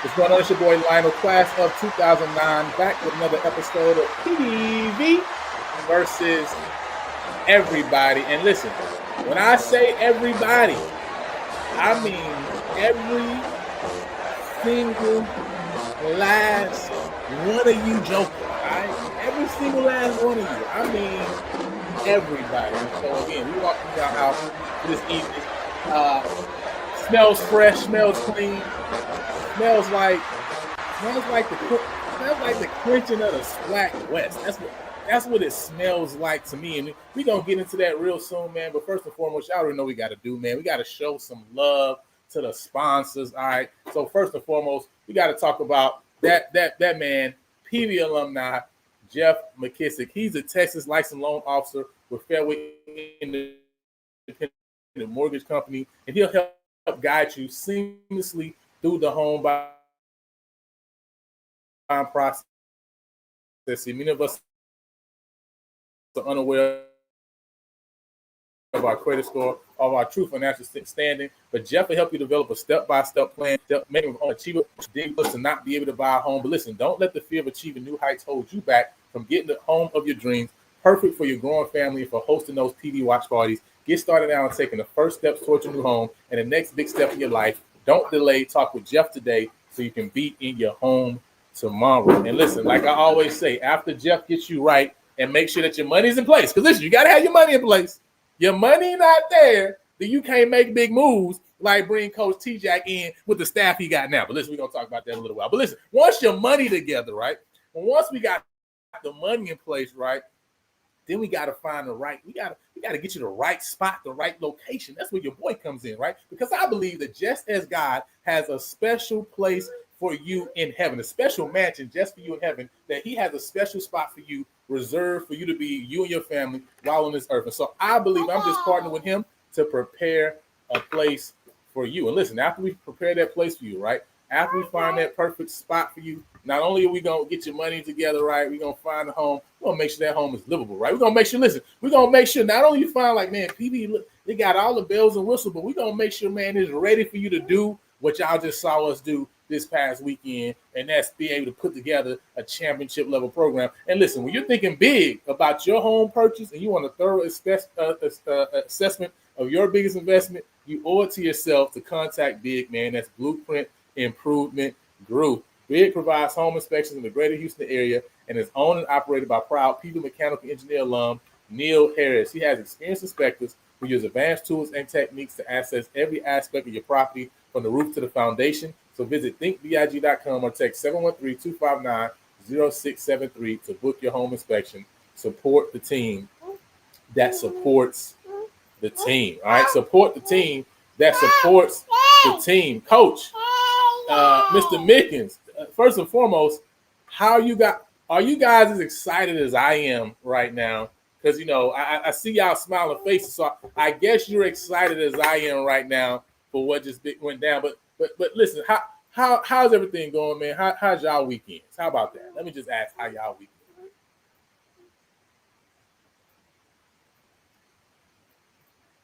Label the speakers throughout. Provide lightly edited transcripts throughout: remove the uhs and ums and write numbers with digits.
Speaker 1: What's going on? It's your boy Lionel, class of 2009, back with another episode of PV versus everybody. And listen, when I say everybody, I mean every single last one of you jokers, all right? Every single last one of you. I mean everybody. So again, we walking down out for this evening. Smells fresh, smells clean, smells like the quenching of the Slack West. That's what it smells like to me. And we gonna get into that real soon, man. But first and foremost, y'all already know what we gotta do, man. We gotta show some love to the sponsors. All right. So first and foremost, we gotta talk about that man, PV alumni, Jeff McKissick. He's a Texas licensed loan officer with Fairway Independent Mortgage Company, and he'll help guide you seamlessly through the home buying process. Many of us are unaware of our credit score, of our true financial standing, but Jeff will help you develop a step-by-step plan, making it achievable to not be able to buy a home. But listen, don't let the fear of achieving new heights hold you back from getting the home of your dreams, perfect for your growing family and for hosting those PD watch parties. Get started now on taking the first steps towards your new home and the next big step in your life. Don't delay. Talk with Jeff today so you can be in your home tomorrow. And listen, like I always say, after Jeff gets you right and make sure that your money's in place, because listen, you got to have your money in place. Your money not there, then you can't make big moves like bring Coach T-Jack in with the staff he got now. But listen, we're going to talk about that in a little while. But listen, once your money together, right? Once we got the money in place, right? Then we got to find we got to get you the right spot, the right location. That's where your boy comes in, right? Because I believe that just as God has a special place for you in heaven, a special mansion just for you in heaven, that he has a special spot for you reserved for you to be you and your family while on this earth. And so I believe I'm just partnering with him to prepare a place for you. And listen, after we prepare that place for you, right? After we find that perfect spot for you, not only are we going to get your money together, right? We're going to find a home. We're going to make sure that home is livable, right? We're going to make sure, listen, we're going to make sure not only you find like, man, PV, look, they got all the bells and whistles, but we're going to make sure, man, it's ready for you to do what y'all just saw us do this past weekend, and that's be able to put together a championship level program. And listen, when you're thinking big about your home purchase and you want a thorough assessment of your biggest investment, you owe it to yourself to contact Big, man. That's Blueprint Improvement Group. Big provides home inspections in the greater Houston area and is owned and operated by proud PV Mechanical Engineer alum Neil Harris. He has experienced inspectors who use advanced tools and techniques to assess every aspect of your property from the roof to the foundation. So visit thinkbig.com or text 713-259-0673 to book your home inspection. Support the team that supports the team. All right, support the team that supports the team. Coach, Mr. Mickens, first and foremost, are you guys as excited as I am right now? Because, you know, I see y'all smiling faces, so I guess you're excited as I am right now for what just went down. But listen, how's everything going, man? How's y'all weekends? How about that? Let me just ask how y'all weekend.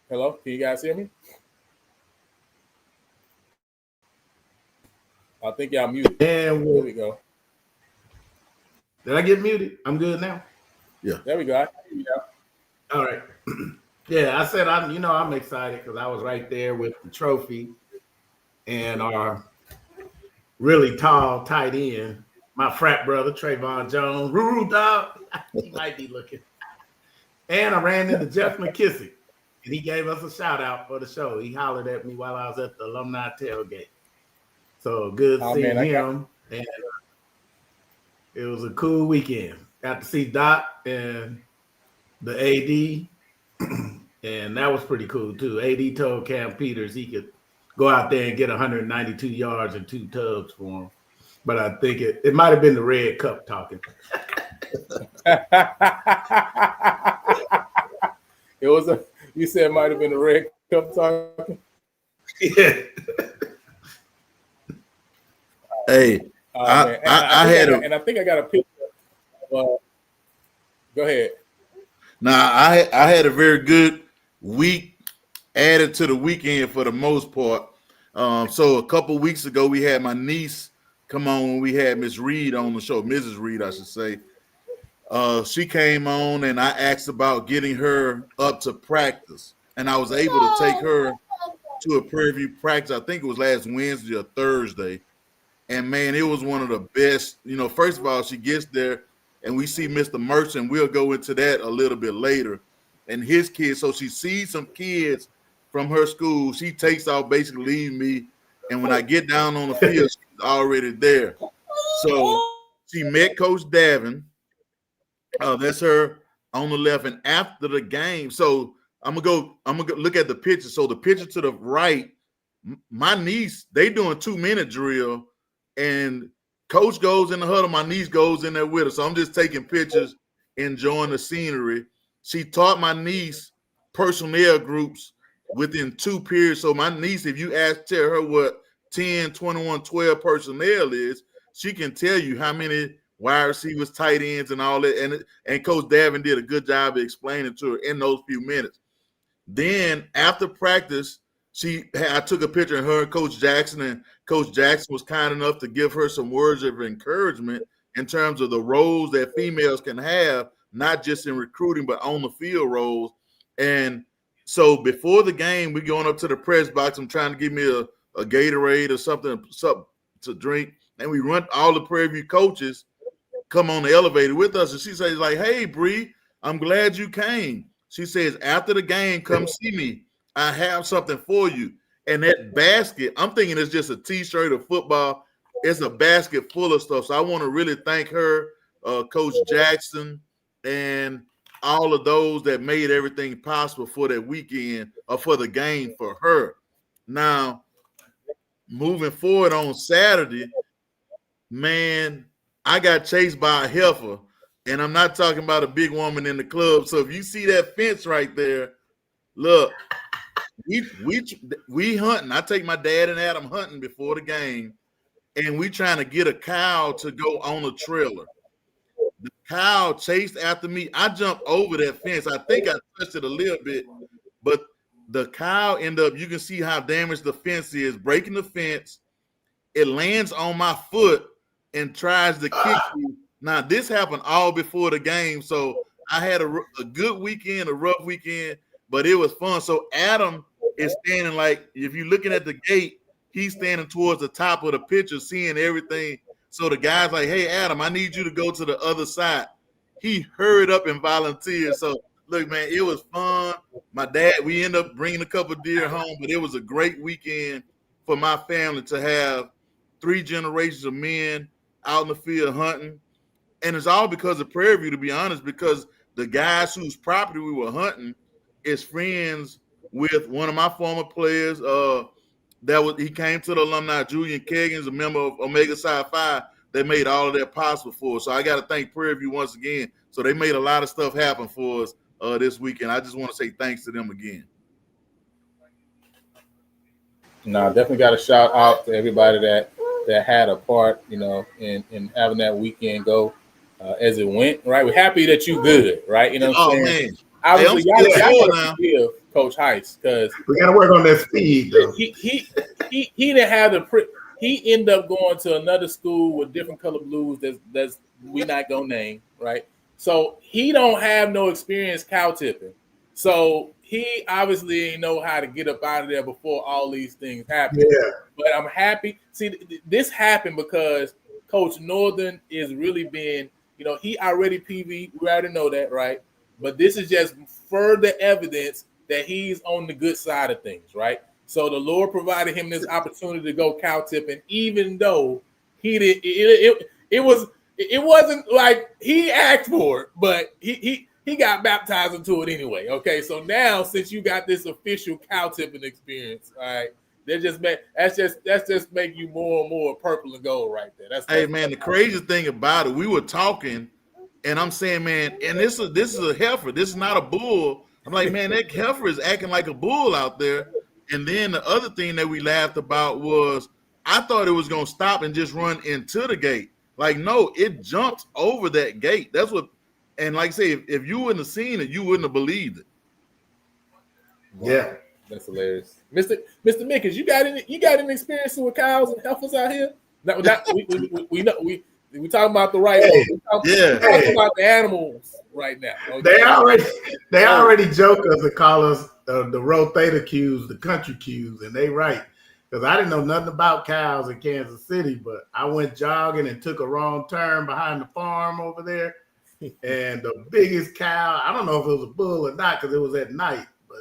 Speaker 1: Hello, can you guys hear me? I think y'all muted.
Speaker 2: And
Speaker 1: there we go.
Speaker 2: Did I get muted? I'm good now.
Speaker 1: Yeah, there we go. I hear you now.
Speaker 2: All right. Yeah, I said I'm excited because I was right there with the trophy and our really tall tight end, my frat brother Trayvon Jones. Roo dog, he might be looking. And I ran into Jeff McKissick, and he gave us a shout out for the show. He hollered at me while I was at the alumni tailgate. So good seeing him, and it was a cool weekend. Got to see Doc and the AD, and that was pretty cool too. AD told Cam Peters he could go out there and get 192 yards and 2 tubs for him. But I think it might have been the Red Cup talking.
Speaker 1: You said it might have been the Red Cup talking?
Speaker 2: Yeah.
Speaker 3: Hey,
Speaker 1: I think I got a picture. Go ahead.
Speaker 3: Now, I had a very good week added to the weekend for the most part. So a couple weeks ago, we had my niece come on when we had Miss Reed on the show, Mrs. Reed, I should say. She came on and I asked about getting her up to practice. And I was able to take her to a Prairie View practice. I think it was last Wednesday or Thursday. And man, it was one of the best. You know, first of all, she gets there and we see Mr. Merchant. We'll go into that a little bit later. And his kids. So she sees some kids from her school. She takes off, basically leaving me. And when I get down on the field, she's already there. So she met Coach Davin. That's her on the left. And after the game, so I'm gonna go look at the picture. So the picture to the right, my niece, they doing 2-minute drill, and coach goes in the huddle. My niece goes in there with her. So I'm just taking pictures, enjoying the scenery. She taught my niece personnel groups within 2 periods. So my niece, if you tell her what 10, 21, 12 personnel is, she can tell you how many wide receivers, tight ends, and all that. And Coach Davin did a good job of explaining to her in those few minutes. Then after practice, I took a picture of her and Coach Jackson, and Coach Jackson was kind enough to give her some words of encouragement in terms of the roles that females can have, not just in recruiting, but on the field roles. And so before the game, we're going up to the press box. I'm trying to give me a Gatorade or something to drink. And we run all the Prairie View coaches come on the elevator with us. And she says, like, hey, Bree, I'm glad you came. She says, after the game, come see me. I have something for you. And that basket, I'm thinking it's just a T-shirt or football. It's a basket full of stuff. So I want to really thank her, Coach Jackson, and all of those that made everything possible for that weekend or for the game for her. Now, moving forward on Saturday, man, I got chased by a heifer, and I'm not talking about a big woman in the club. So if you see that fence right there, look, we hunting. I take my dad and Adam hunting before the game, and we trying to get a cow to go on a trailer. The cow chased after me. I jumped over that fence. I think I touched it a little bit, but the cow ended up, you can see how damaged the fence is, breaking the fence. It lands on my foot and tries to kick me. Now, this happened all before the game, so I had a good weekend, a rough weekend, but it was fun. So Adam is standing, like, if you're looking at the gate, he's standing towards the top of the picture, seeing everything. So the guy's like, hey, Adam, I need you to go to the other side. He hurried up and volunteered. So, look, man, it was fun. My dad, we ended up bringing a couple of deer home, but it was a great weekend for my family to have 3 generations of men out in the field hunting. And it's all because of Prairie View, to be honest, because the guys whose property we were hunting is friends with one of my former players. He came to the alumni, Julian Keggins, a member of Omega Psi Phi, that made all of that possible for us. So I got to thank Prairie View once again. So they made a lot of stuff happen for us this weekend. I just want to say thanks to them again.
Speaker 1: No, definitely got to shout out to everybody that had a part, in having that weekend go as it went. Right, we're happy that you good, right? You know what I'm saying?
Speaker 3: Man.
Speaker 1: Obviously, y'all gotta forgive Coach Heist because
Speaker 2: we got to work on that speed. Though.
Speaker 1: He didn't have he ended up going to another school with different color blues that's we not gonna name, right? So he don't have no experience cow tipping. So he obviously didn't know how to get up out of there before all these things happened.
Speaker 2: Yeah.
Speaker 1: But I'm happy. See, this happened because Coach Northern is really being, he already PV. We already know that, right? But this is just further evidence that he's on the good side of things, right? So the Lord provided him this opportunity to go cow tipping, even though he did. It wasn't like he asked for it, but he got baptized into it anyway. Okay, so now since you got this official cow tipping experience, all right, that's just make you more and more purple and gold right there.
Speaker 3: Hey man, the crazy thing about it, we were talking, and I'm saying, man, and this is a heifer. This is not a bull. I'm like, man, that heifer is acting like a bull out there. And then the other thing that we laughed about was I thought it was gonna stop and just run into the gate. Like, no, it jumped over that gate. That's what. And like I say, if you wouldn't have seen it, you wouldn't have believed it.
Speaker 1: Wow.
Speaker 2: Yeah,
Speaker 1: that's hilarious, Mr. Mickens. You got any experience with cows and heifers out here? We know we talking about the right
Speaker 2: Hey,
Speaker 1: one.
Speaker 3: Yeah.
Speaker 1: We're talking about the animals right now. Okay?
Speaker 2: They already joke us and call us the rotator cues, the country cues, and they right. Because I didn't know nothing about cows in Kansas City, but I went jogging and took a wrong turn behind the farm over there. And the biggest cow, I don't know if it was a bull or not because it was at night, but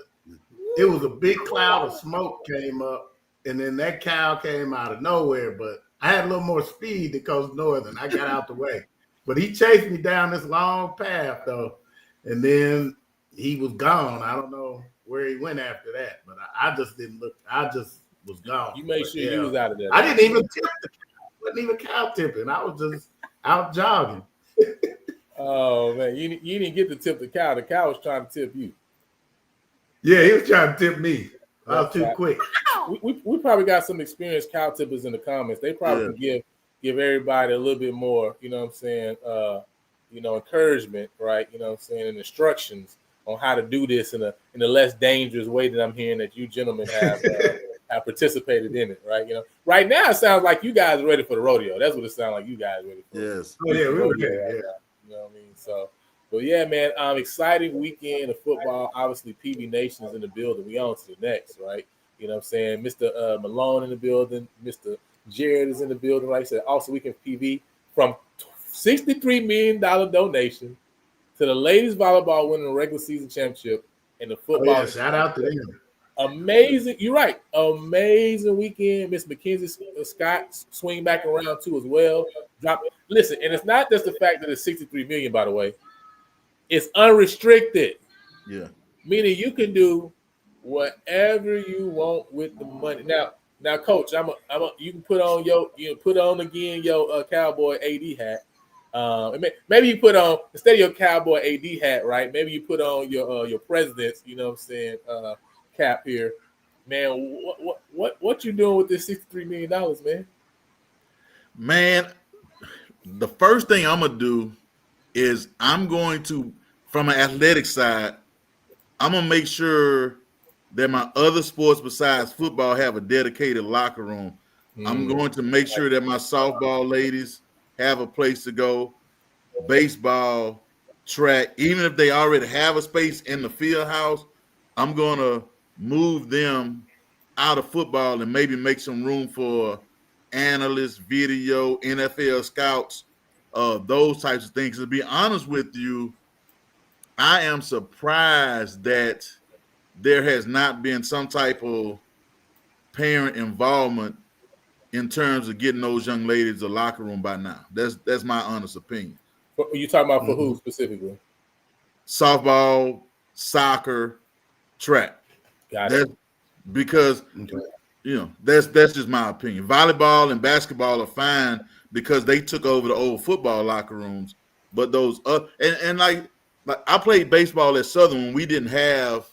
Speaker 2: it was a big cloud of smoke came up, and then that cow came out of nowhere. But I had a little more speed to Coast Northern. I got out the way. But he chased me down this long path, though. And then he was gone. I don't know where he went after that, but I just didn't look. I just was gone.
Speaker 1: You made
Speaker 2: But,
Speaker 1: sure
Speaker 2: yeah,
Speaker 1: you was out of there.
Speaker 2: I didn't even tip the cow. Wasn't even cow tipping. I was just out jogging.
Speaker 1: Oh man, you didn't get to tip the cow. The cow was trying to tip you.
Speaker 2: Yeah, he was trying to tip me. I was
Speaker 1: That's
Speaker 2: too
Speaker 1: right.
Speaker 2: quick.
Speaker 1: We probably got some experienced cow tippers in the comments. They probably can give everybody a little bit more, you know what I'm saying, encouragement, right? You know what I'm saying, and instructions on how to do this in a less dangerous way that I'm hearing that you gentlemen have participated in it, right? You know, right now it sounds like you guys are ready for the rodeo. That's what it sounds like. You guys ready for.
Speaker 3: Yes.
Speaker 2: Oh yeah, we were
Speaker 1: rodeo
Speaker 2: there.
Speaker 1: right
Speaker 2: Yeah.
Speaker 1: now. You know what I mean? So, but yeah, man, exciting weekend of football. Obviously, PV Nation is in the building. We on to the next, right? You know what I'm saying? Mr. Malone in the building. Mr. Jared is in the building. Like I said, also weekend PV from $63 million donation to the ladies volleyball winning the regular season championship and the
Speaker 2: Oh
Speaker 1: football.
Speaker 2: yeah, shout out to them.
Speaker 1: Amazing. You're right. Amazing weekend. Miss Mackenzie Scott swing back around too as well. Listen, and it's not just the fact that it's $63 million, by the way. It's unrestricted.
Speaker 3: Yeah.
Speaker 1: Meaning you can do whatever you want with the money. Now, Coach, you can put on again your Cowboy AD hat. Maybe you put on instead of your Cowboy AD hat, right? Maybe you put on your president's, you know what I'm saying, cap here. Man, what you doing with this $63 million, man?
Speaker 3: Man, the first thing I'm gonna do is I'm going to, from an athletic side, I'm gonna make sure that my other sports besides football have a dedicated locker room. I'm going to make sure that my softball ladies have a place to go, baseball, track, even if they already have a space in the field house, I'm gonna move them out of football and maybe make some room for analysts, video, NFL scouts, those types of things. To be honest with you, I am surprised that there has not been some type of parent involvement in terms of getting those young ladies a locker room by now. That's my honest opinion.
Speaker 1: What you talking about for who specifically?
Speaker 3: Softball, soccer, track.
Speaker 1: Got it.
Speaker 3: Because that's just my opinion. Volleyball and basketball are fine because they took over the old football locker rooms. But those and like I played baseball at Southern when we didn't have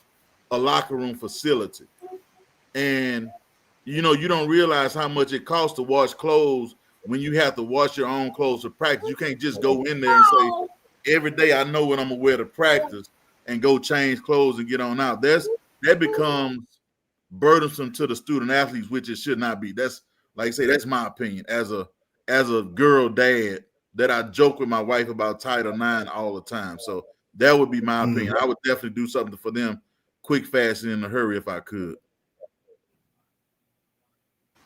Speaker 3: a locker room facility. And you don't realize how much it costs to wash clothes when you have to wash your own clothes for practice. You can't just go in there and say, every day I know what I'm gonna wear to practice and go change clothes and get on out. That becomes burdensome to the student athletes, which it should not be. That's, like I say, that's my opinion as a girl dad, that I joke with my wife about Title IX all the time. So that would be my opinion. I would definitely do something for them quick, fast, and in a hurry if I could.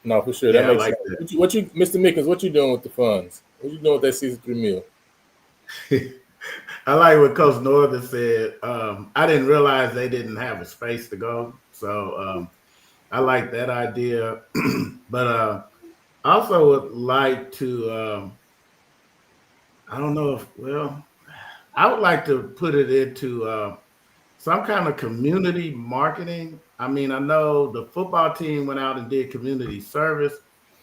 Speaker 1: No, for sure.
Speaker 2: Yeah,
Speaker 1: That makes
Speaker 2: I like
Speaker 1: sense.
Speaker 2: that.
Speaker 1: What you, Mr. Mickens, what you doing with the funds? What you doing with that 63 mil?
Speaker 2: I like what Coach Northern said. I didn't realize they didn't have a space to go. So I like that idea. But I also would like to, I don't know I would like to put it into some kind of community marketing. I mean, I know the football team went out and did community service,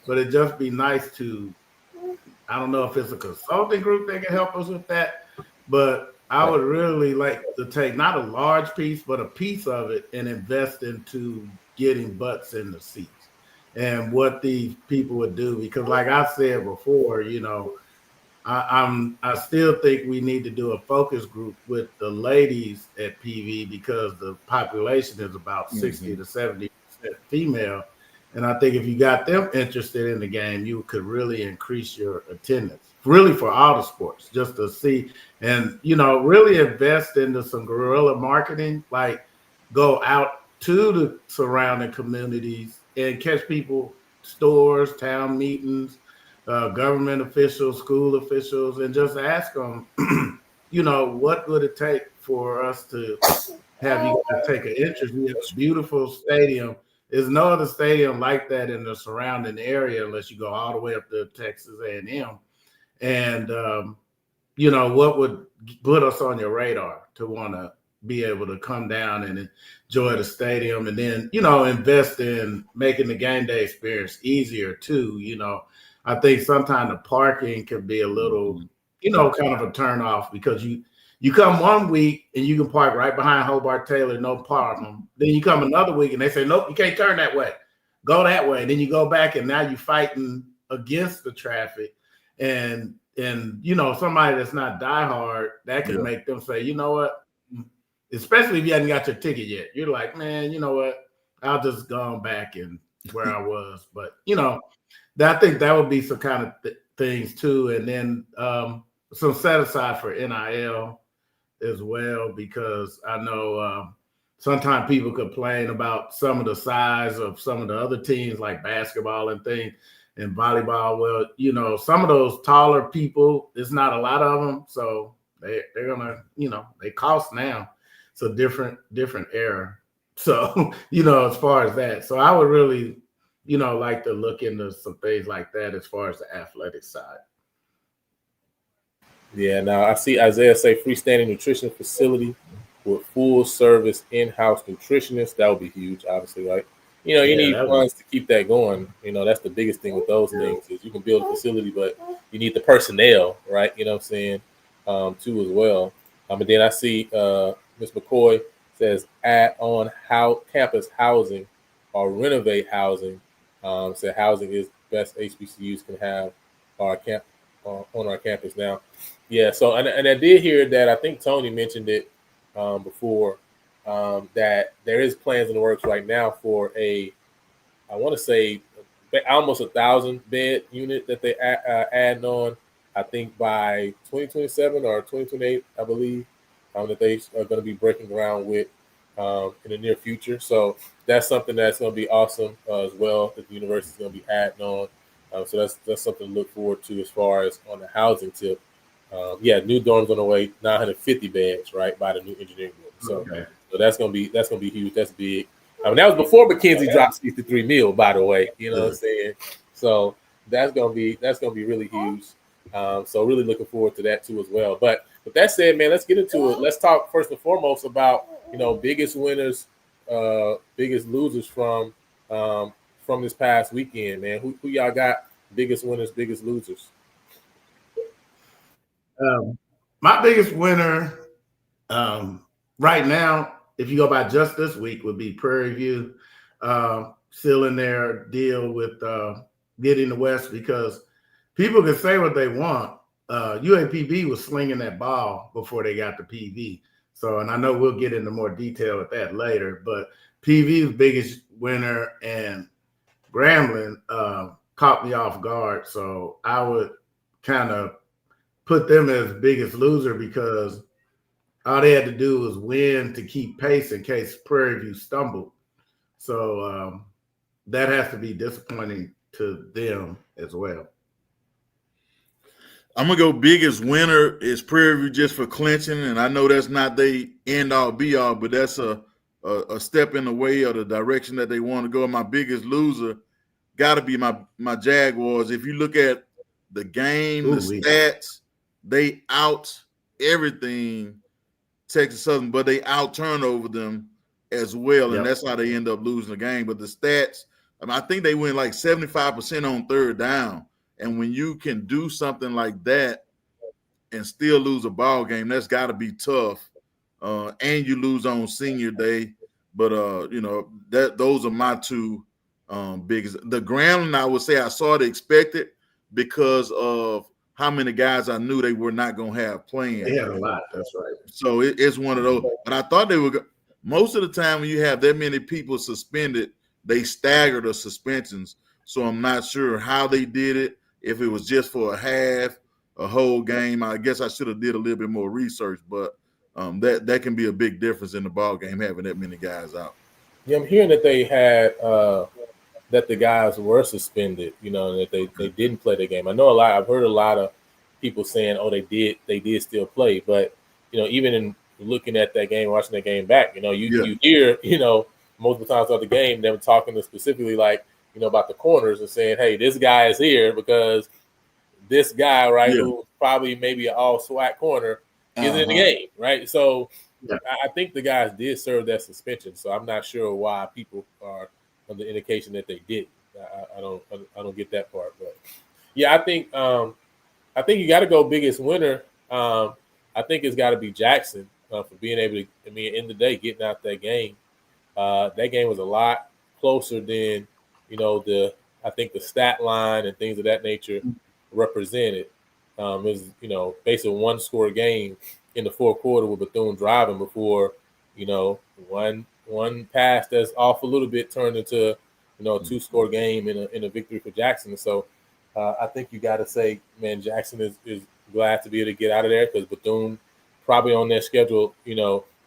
Speaker 2: but it'd just be nice to, I don't know if it's a consulting group that can help us with that, but I would really like to take not a large piece, but a piece of it and invest into getting butts in the seats and what these people would do. Because like I said before, I still think we need to do a focus group with the ladies at PV because the population is about 60 to 70% female. And I think if you got them interested in the game, you could really increase your attendance, really for all the sports, just to see and, really invest into some guerrilla marketing, like go out to the surrounding communities and catch people, stores, town meetings, government officials, school officials, and just ask them, what would it take for us to have you guys take an interest? We have a beautiful stadium. There's no other stadium like that in the surrounding area unless you go all the way up to Texas A&M. And, what would put us on your radar to want to be able to come down and enjoy the stadium and then, invest in making the game day experience easier too. I think sometimes the parking can be a little, kind of a turn off because you come one week and you can park right behind Hobart Taylor, no problem. Then you come another week and they say, nope, you can't turn that way. Go that way. And then you go back and now you're fighting against the traffic. And somebody that's not diehard, that could make them say, you know what? Especially if you hadn't got your ticket yet. You're like, man, you know what? I'll just go back and where I was. But, I think that would be some kind of things too. And then some set aside for NIL as well, because I know sometimes people complain about some of the size of some of the other teams like basketball and things and volleyball. Well, some of those taller people, there's not a lot of them. So they're gonna, they cost now. It's a different era. So, as far as that. So I would really, like to look into some things like that as far as the athletic side.
Speaker 1: Yeah, now I see Isaiah say freestanding nutrition facility with full service in-house nutritionist. That would be huge, obviously, right? You need funds to keep that going. That's the biggest thing with those things is you can build a facility, but you need the personnel, right? You know what I'm saying? Too as well. And then I see Ms. McCoy says add on how campus housing or renovate housing. Said housing is best HBCUs can have on our campus now. Yeah, so and I did hear that I think Tony mentioned it before that there is plans in the works right now for I want to say almost 1,000 bed unit that they add on. I think by 2027 or 2028, I believe that they are going to be breaking ground with in the near future. So that's something that's going to be awesome as well that the university is going to be adding on. So that's something to look forward to as far as on the housing tip. New dorms on the way, 950 beds, right, by the new engineering building. So that's gonna be huge. That's big. That was before McKinsey dropped 63 mil, by the way. You know what I'm saying? So that's gonna be really huge. So really looking forward to that too as well. But with that said, man, let's get into it. Let's talk first and foremost about biggest winners, biggest losers from this past weekend, man. Who y'all got? Biggest winners, biggest losers.
Speaker 2: My biggest winner right now, if you go by just this week, would be Prairie View still in their deal with getting the West, because people can say what they want. UAPB was slinging that ball before they got the PV. So, and I know we'll get into more detail with that later, but PV's biggest winner and Grambling caught me off guard. So I would kind of put them as biggest loser because all they had to do was win to keep pace in case Prairie View stumbled. So that has to be disappointing to them as well.
Speaker 3: I'm gonna go biggest winner is Prairie View just for clinching, and I know that's not the end all be all, but that's a step in the way of the direction that they want to go. My biggest loser got to be my Jaguars. If you look at the game, stats, they out everything Texas Southern, but they out turnover them as well, and that's how they end up losing the game. But the stats, I think they win like 75% on third down. And when you can do something like that and still lose a ball game, that's got to be tough. And you lose on senior day. But, those are my two biggest. The Grambling, I would say I sort of expected because of how many guys I knew they were not going to have playing.
Speaker 2: They had a lot, that's right.
Speaker 3: So it's one of those. But I thought they were – most of the time when you have that many people suspended, they staggered the suspensions. So I'm not sure how they did it. If it was just for a half, a whole game, I guess I should have did a little bit more research. But that can be a big difference in the ball game having that many guys out.
Speaker 1: Yeah, I'm hearing that they had that the guys were suspended, and that they didn't play the game. I know a lot. I've heard a lot of people saying, "Oh, they did still play," but even in looking at that game, watching that game back, you hear, multiple times throughout the game, them talking to specifically like, about the corners and saying, "Hey, this guy is here because this guy, right, who probably maybe an all SWAT corner, is in the game, right?" So I think the guys did serve that suspension. So I'm not sure why people are on the indication that they did. I don't get that part, but yeah, I think you got to go biggest winner. I think it's got to be Jackson for being able to. I mean, in the day, getting out that game. That game was a lot closer than I think the stat line and things of that nature represented. It was basically one score game in the fourth quarter with Bethune driving before one pass that's off a little bit turned into a 2-score game in a victory for Jackson. So I think you got to say, man, Jackson is glad to be able to get out of there because Bethune probably on their schedule,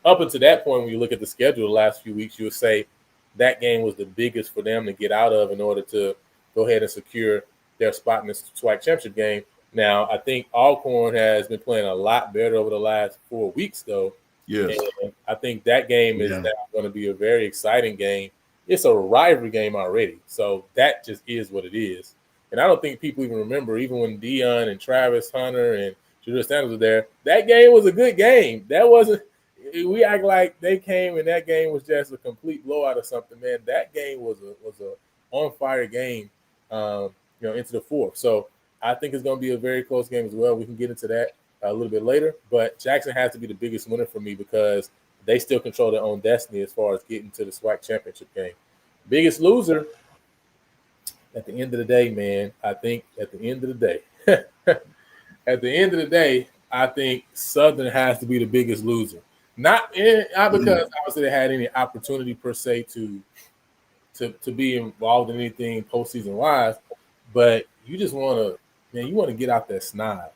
Speaker 1: up until that point, when you look at the schedule the last few weeks, you would say that game was the biggest for them to get out of in order to go ahead and secure their spot in this SWAC championship game. Now, I think Alcorn has been playing a lot better over the last 4 weeks, though.
Speaker 3: Yes.
Speaker 1: And I think that game is now going to be a very exciting game. It's a rivalry game already, so that just is what it is. And I don't think people even remember, even when Dion and Travis Hunter and Julius Sanders were there, that game was a good game. That wasn't – we act like they came and that game was just a complete blowout or something, man. That game was a on-fire game, into the fourth. So I think it's going to be a very close game as well. We can get into that a little bit later. But Jackson has to be the biggest winner for me because they still control their own destiny as far as getting to the SWAC championship game. Biggest loser, at the end of the day, man, I think at the end of the day, I think Southern has to be the biggest loser. Not because obviously they had any opportunity per se to be involved in anything postseason wise, but you just want to get out that snide.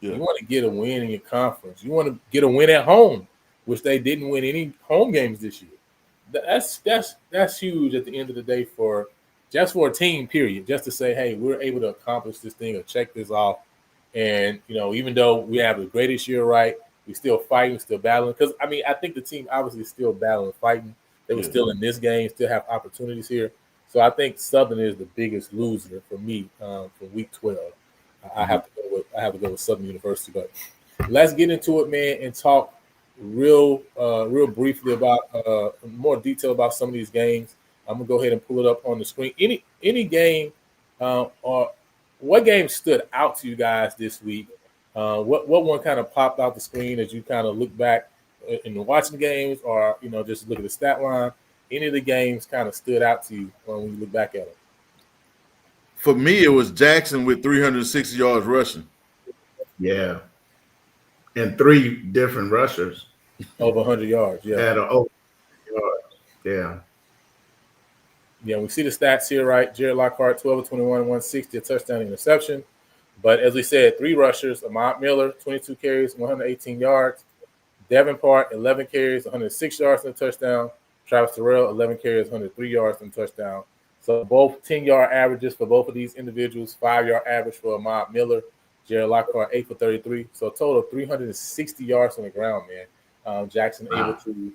Speaker 1: Yeah. You want to get a win in your conference. You want to get a win at home, which they didn't win any home games this year. That's huge at the end of the day for a team, period. Just to say, hey, we're able to accomplish this thing or check this off. And, even though we have the greatest year, right, we still fighting, still battling. Because, I think the team obviously is still battling, fighting. They were still in this game, still have opportunities here. So I think Southern is the biggest loser for me for Week 12. I have to go with Southern University. But let's get into it, man, and talk real briefly about more detail about some of these games. I'm gonna go ahead and pull it up on the screen. Any game or what game stood out to you guys this week? What one kind of popped out the screen as you kind of look back in watching games, or just look at the stat line? Any of the games kind of stood out to you when you look back at it?
Speaker 3: For me, it was Jackson with 360 yards rushing.
Speaker 2: Yeah, and 3 different rushers
Speaker 1: over 100 yards. Yeah,
Speaker 2: had over 100 yards. Yeah.
Speaker 1: Yeah, we see the stats here, right? Jared Lockhart, 12 of 21, 160, a touchdown interception. But as we said, 3 rushers. Ahmad Miller, 22 carries, 118 yards. Devin Park, 11 carries, 106 yards and a touchdown. Travis Terrell, 11 carries, 103 yards and a touchdown. So both 10-yard averages for both of these individuals, 5-yard average for Ahmad Miller. Jared Lockhart, 8 for 33. So a total of 360 yards on the ground, man. Jackson able to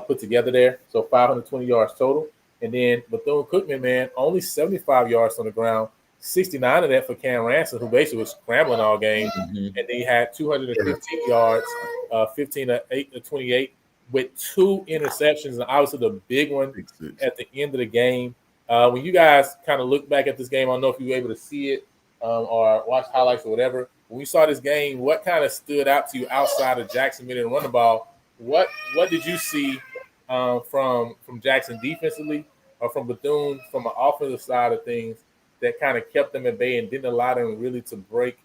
Speaker 1: put together there. So 520 yards total. And then Bethune-Cookman, man, only 75 yards on the ground, 69 of that for Cam Ransom, who basically was scrambling all game. Mm-hmm. And then he had 215 yards, 15 of 8 to 28 with 2 interceptions. And obviously the big one at the end of the game. When you guys kind of look back at this game, I don't know if you were able to see it or watch highlights or whatever. When we saw this game, what kind of stood out to you outside of Jackson being able to run the ball? What did you see from Jackson defensively or from Bethune from an offensive side of things that kind of kept them at bay and didn't allow them really to break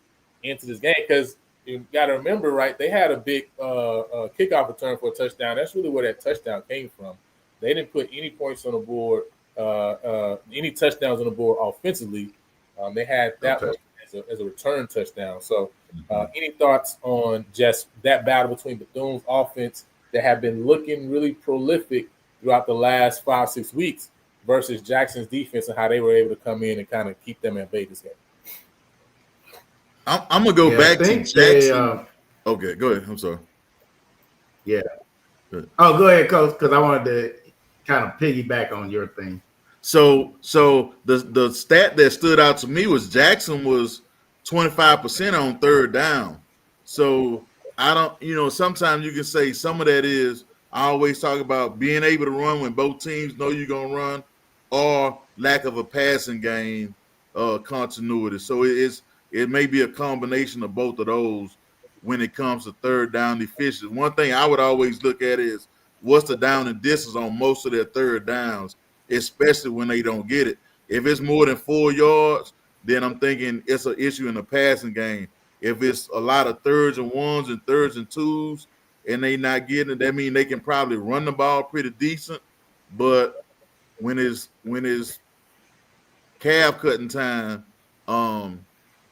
Speaker 1: into this game? Because you got to remember, right, they had a big kickoff return for a touchdown. That's really where that touchdown came from. They didn't put any points on the board any touchdowns on the board offensively. They had that
Speaker 2: Okay.
Speaker 1: one as a return touchdown. So, any thoughts on just that battle between Bethune's offense that have been looking really prolific throughout the last 5-6 weeks versus Jackson's defense and how they were able to come in and kind of keep them at bay this game?
Speaker 3: I'm gonna go
Speaker 2: Yeah, I
Speaker 3: back to
Speaker 2: think
Speaker 3: Jackson. Okay, go ahead. I'm sorry.
Speaker 2: Yeah.
Speaker 3: Good.
Speaker 2: Oh, go ahead, Coach, because I wanted to kind of piggyback on your thing.
Speaker 3: So the stat that stood out to me was Jackson was 25% on third down. So I don't, sometimes you can say some of that is I always talk about being able to run when both teams know you're gonna run, or lack of a passing game continuity. So it may be a combination of both of those when it comes to third down efficiency. One thing I would always look at is what's the down and distance on most of their third downs, especially when they don't get it. If it's more than 4 yards, then I'm thinking it's an issue in the passing game. If it's a lot of thirds and ones and thirds and twos and they not getting it, that means they can probably run the ball pretty decent. But when it's calf cutting time,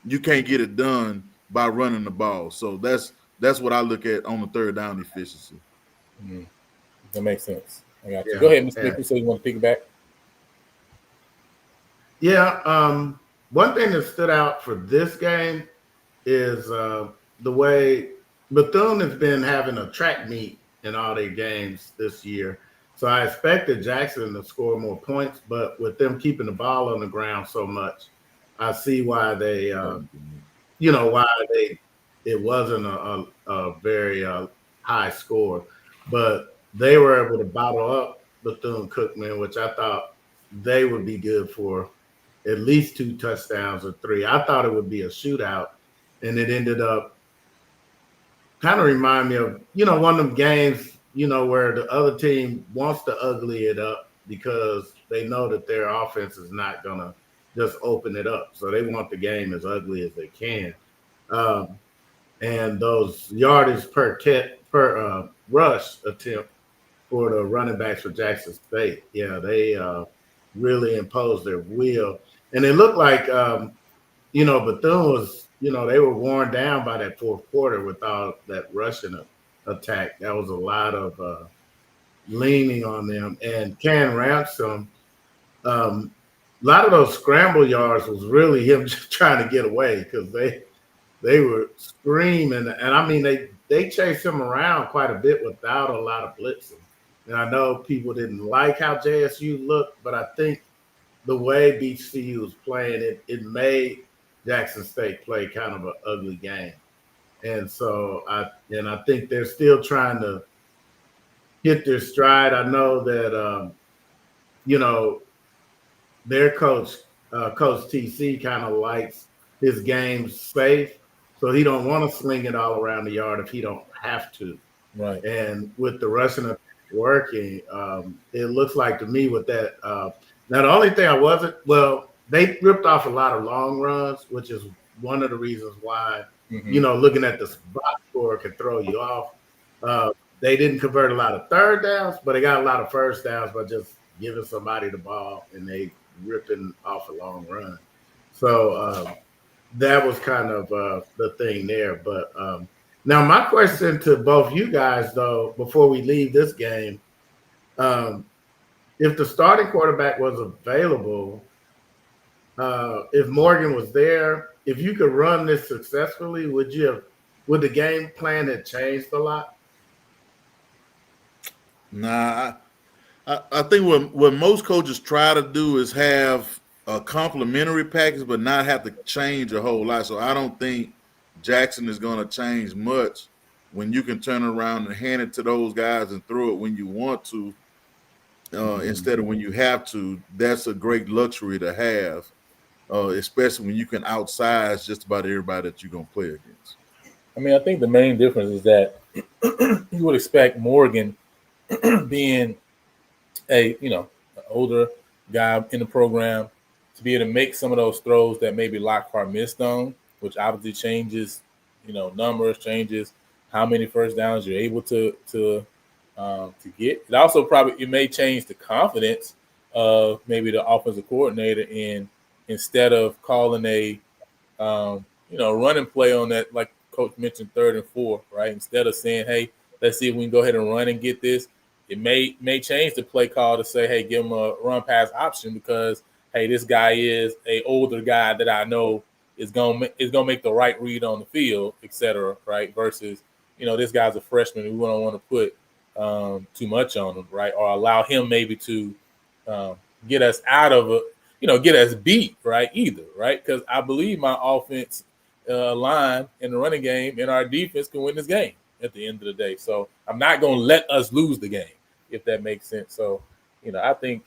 Speaker 3: you can't get it done by running the ball. So that's what I look at on the third down efficiency.
Speaker 1: Mm-hmm. That makes sense. I got you.
Speaker 2: Yeah.
Speaker 1: Go ahead, Mr.
Speaker 2: Yeah.
Speaker 1: Nick. You said you want to piggyback?
Speaker 2: Yeah. One thing that stood out for this game is the way Bethune has been having a track meet in all their games this year. So I expected Jackson to score more points, but with them keeping the ball on the ground so much, I see why they, it wasn't a very high score, but they were able to bottle up Bethune-Cookman, which I thought they would be good for at least 2 touchdowns or 3. I thought it would be a shootout, and it ended up kind of remind me of, one of them games, where the other team wants to ugly it up because they know that their offense is not going to just open it up. So they want the game as ugly as they can. And those yardage per rush attempt for the running backs for Jackson State, yeah, they really imposed their will. And it looked like, Bethune was, they were worn down by that fourth quarter with all that rushing attack. That was a lot of leaning on them. And Ken Ransom, a lot of those scramble yards was really him just trying to get away because they were screaming. And I mean, they chased him around quite a bit without a lot of blitzing. And I know people didn't like how JSU looked, but I think the way BCU was playing, it made Jackson State play kind of an ugly game. And so I think they're still trying to hit their stride. I know that, their coach, Coach TC, kind of likes his games safe. So he don't want to sling it all around the yard if he don't have to.
Speaker 1: Right.
Speaker 2: And with the rushing working, it looks like to me with that. Now, the only thing they ripped off a lot of long runs, which is one of the reasons why, looking at the box score could throw you off. They didn't convert a lot of third downs, but they got a lot of first downs by just giving somebody the ball and they ripping off a long run. So that was kind of the thing there. But now my question to both you guys, though, before we leave this game, if the starting quarterback was available, if Morgan was there, if you could run this successfully, would the game plan have changed a lot?
Speaker 3: Nah, I think what most coaches try to do is have a complementary package, but not have to change a whole lot. So I don't think Jackson is going to change much when you can turn around and hand it to those guys and throw it when you want to, instead of when you have to. That's a great luxury to have, especially when you can outsize just about everybody that you're going to play against.
Speaker 1: I mean, I think the main difference is that you would expect Morgan being an older guy in the program to be able to make some of those throws that maybe Lockhart missed on, which obviously changes, numbers, changes how many first downs you're able to get. It also it may change the confidence of maybe the offensive coordinator, and instead of calling a running play on that, like Coach mentioned, 3rd and 4, right? Instead of saying, hey, let's see if we can go ahead and run and get this, it may change the play call to say, hey, give him a run pass option because, hey, this guy is a older guy that I know is gonna make the right read on the field, et cetera, right? Versus, this guy's a freshman, we don't want to put too much on him, right? Or allow him maybe to get us out of a, get us beat, right? Either, right? Because I believe my offense line in the running game and our defense can win this game at the end of the day. So I'm not going to let us lose the game, if that makes sense. So, I think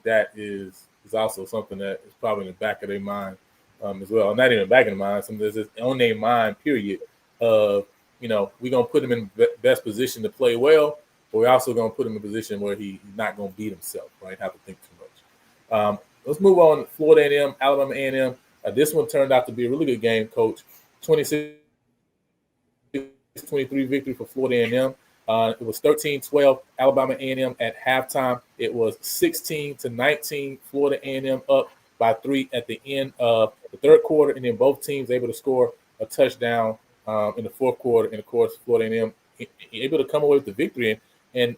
Speaker 1: that is also something that is probably in the back of their mind as well. Not even back in the mind, something that's on their mind, period, of, we're going to put him in the best position to play well, but we're also going to put him in a position where he's not going to beat himself, right? Have to think too much. Let's move on. Florida A&M, Alabama A&M. This one turned out to be a really good game, Coach. 26-23 victory for Florida A&M. It was 13-12 Alabama A&M at halftime. It was 16-19 Florida A&M up by 3 at the end of the third quarter, and then both teams able to score a touchdown in the fourth quarter. And of course, Florida A&M able to come away with the victory. And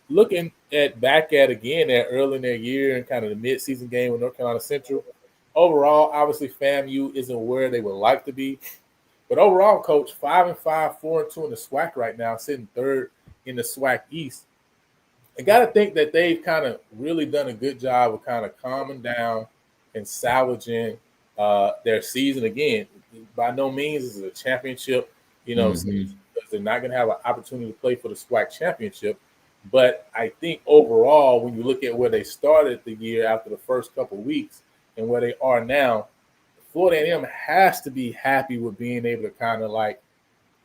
Speaker 1: looking back at again that early in their year and kind of the mid-season game with North Carolina Central, overall, obviously FAMU isn't where they would like to be. But overall, Coach, 5-5, 4-2 in the SWAC right now, sitting third in the SWAC East. I got to think that they've kind of really done a good job of kind of calming down and salvaging their season. Again, by no means is it a championship, because they're not going to have an opportunity to play for the SWAC championship. But I think overall, when you look at where they started the year after the first couple of weeks and where they are now, Florida A&M has to be happy with being able to kind of like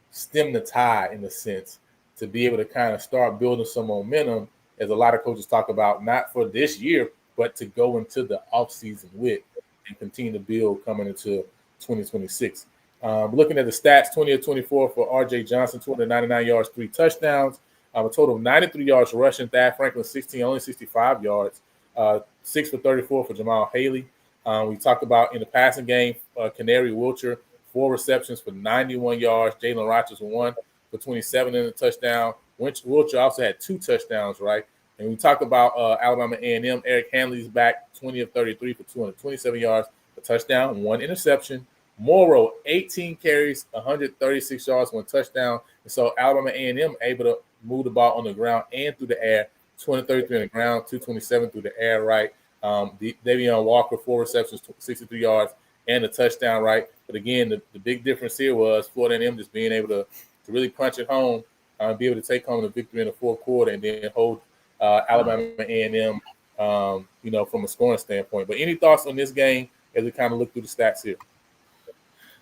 Speaker 1: stem the tide in a sense, to be able to kind of start building some momentum, as a lot of coaches talk about, not for this year, but to go into the offseason with and continue to build coming into 2026. Looking at the stats, 20 of 24 for R.J. Johnson, 299 yards, 3 touchdowns, a total of 93 yards rushing. Thad Franklin, 16, only 65 yards, 6 for 34 for Jamal Haley. We talked about in the passing game, Canary Wilcher, 4 receptions for 91 yards. Jalen Rogers, 1 for 27 in a touchdown. Wilcher also had 2 touchdowns, right? And we talked about Alabama A&M. Eric Hanley's back, 20 of 33 for 227 yards, a touchdown, 1 interception. Morrow, 18 carries, 136 yards, 1 touchdown. And so Alabama A&M able to move the ball on the ground and through the air, 233 on the ground, 227 through the air, right? Davion Walker, 4 receptions, 63 yards, and a touchdown, right? But again, the big difference here was Florida A&M just being able to really punch it home, be able to take home the victory in the fourth quarter, and then hold Alabama A&M, from a scoring standpoint. But any thoughts on this game as we kind of look through the stats here?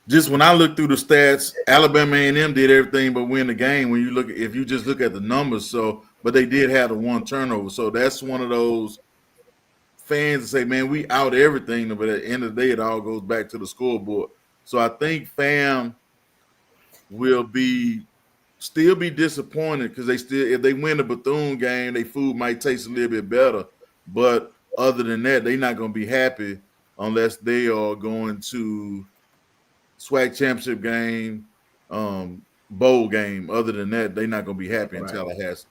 Speaker 3: Just when I look through the stats, Alabama A&M did everything but win the game. When you look, if you just look at the numbers, but they did have the 1 turnover. So that's one of those fans that say, man, we out everything, but at the end of the day, it all goes back to the scoreboard. So I think FAM will still be disappointed because if they win the Bethune game, their food might taste a little bit better. But other than that, they're not going to be happy unless they are going to SWAC championship game, bowl game. Other than that, they're not going to be happy in Tallahassee.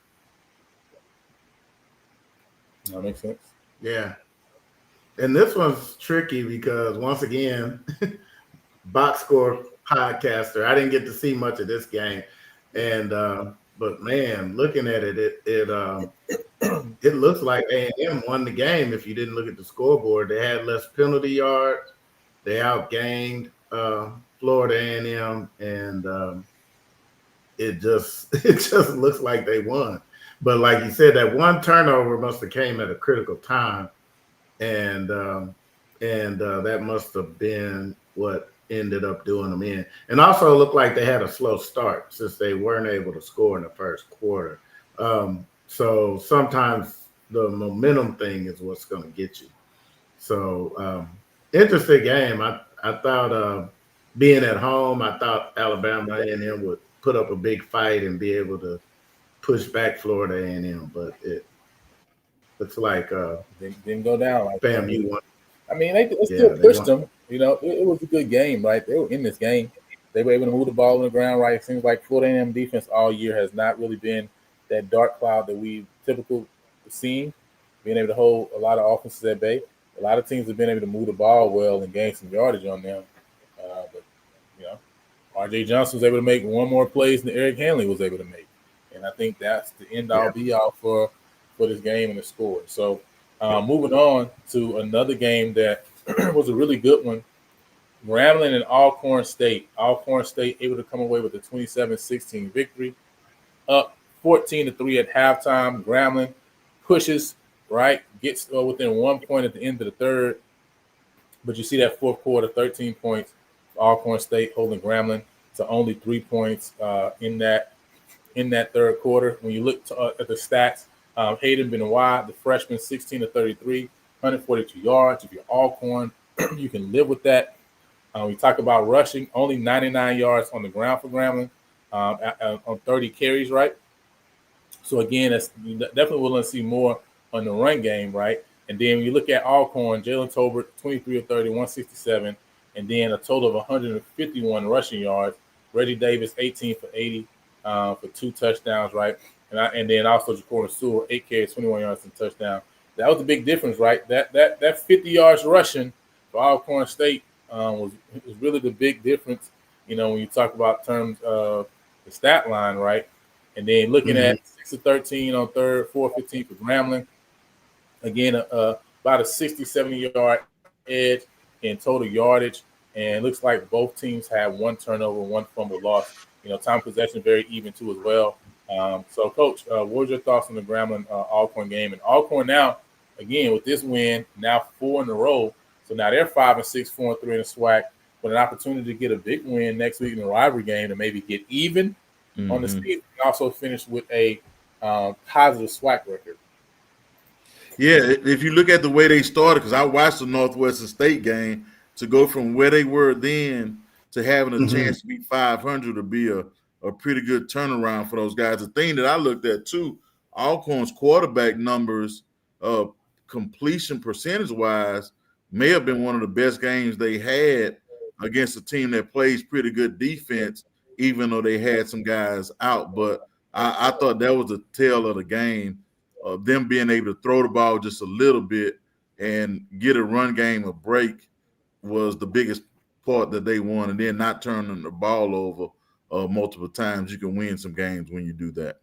Speaker 1: That makes sense.
Speaker 2: Yeah. And this one's tricky because, once again, box score podcaster, I didn't get to see much of this game. And but man, looking at it, it looks like A&M won the game. If you didn't look at the scoreboard, they had less penalty yards. They outgained Florida A&M, and it just looks like they won. But like you said, that 1 turnover must have came at a critical time, and that must have been what ended up doing them in. And also it looked like they had a slow start since they weren't able to score in the first quarter. So sometimes the momentum thing is what's going to get you. So interesting game. I thought being at home, I thought Alabama A&M would put up a big fight and be able to push back Florida A&M, but Looks like
Speaker 1: Didn't go down like that.
Speaker 2: FAMU won.
Speaker 1: I mean, they
Speaker 2: Yeah,
Speaker 1: still
Speaker 2: they
Speaker 1: pushed
Speaker 2: won.
Speaker 1: them. You know, it was a good game, right? They were in this game. They were able to move the ball on the ground, right? It seems like Florida A&M defense all year has not really been that dark cloud that we typically seen, being able to hold a lot of offenses at bay. A lot of teams have been able to move the ball well and gain some yardage on them. But, you know, R.J. Johnson was able to make one more plays than Eric Hanley was able to make. And I think that's the end-all, be-all for this game and the score. So moving on to another game that was a really good one. Grambling and Alcorn State. Alcorn State able to come away with a 27-16 victory. Up 14-3 at halftime. Grambling pushes, right, gets within 1 point at the end of the third. But you see that fourth quarter, 13 points. Alcorn State holding Grambling to only 3 points in that third quarter. When you look at the stats, Hayden Benoit, the freshman, 16-33, 142 yards. If you're Alcorn, you can live with that. We talk about rushing, only 99 yards on the ground for Grambling on 30 carries, right? So, again, that's definitely willing to see more on the run game, right? And then when you look at Alcorn, Jalen Tolbert, 23 of 30, 167, and then a total of 151 rushing yards. Reggie Davis, 18 for 80 for 2 touchdowns, right? And then also Ja'Cory Sewell, 8 carries, 21 yards and touchdown. That was a big difference, right? That 50 yards rushing for Alcorn State was really the big difference, you know, when you talk about terms of the stat line, right? And then looking at 6 of 13 on third, 4 of 15 for Grambling. Again, about a 60, 70-yard edge in total yardage. And it looks like both teams had 1 turnover, 1 fumble loss. You know, time possession very even too as well. So, Coach, what was your thoughts on the Grambling Alcorn game? And Alcorn now, again, with this win, now 4 in a row. So now they're 5-6, 4-3 in the SWAC, with an opportunity to get a big win next week in the rivalry game to maybe get even on the season and also finish with a positive SWAC record.
Speaker 3: Yeah, if you look at the way they started, because I watched the Northwestern State game, to go from where they were then to having a chance to be 500 to be a pretty good turnaround for those guys. The thing that I looked at too, Alcorn's quarterback numbers, completion percentage-wise, may have been one of the best games they had against a team that plays pretty good defense, even though they had some guys out. But I thought that was the tale of the game, of them being able to throw the ball just a little bit and get a run game a break was the biggest part that they won. And then not turning the ball over multiple times. You can win some games when you do that.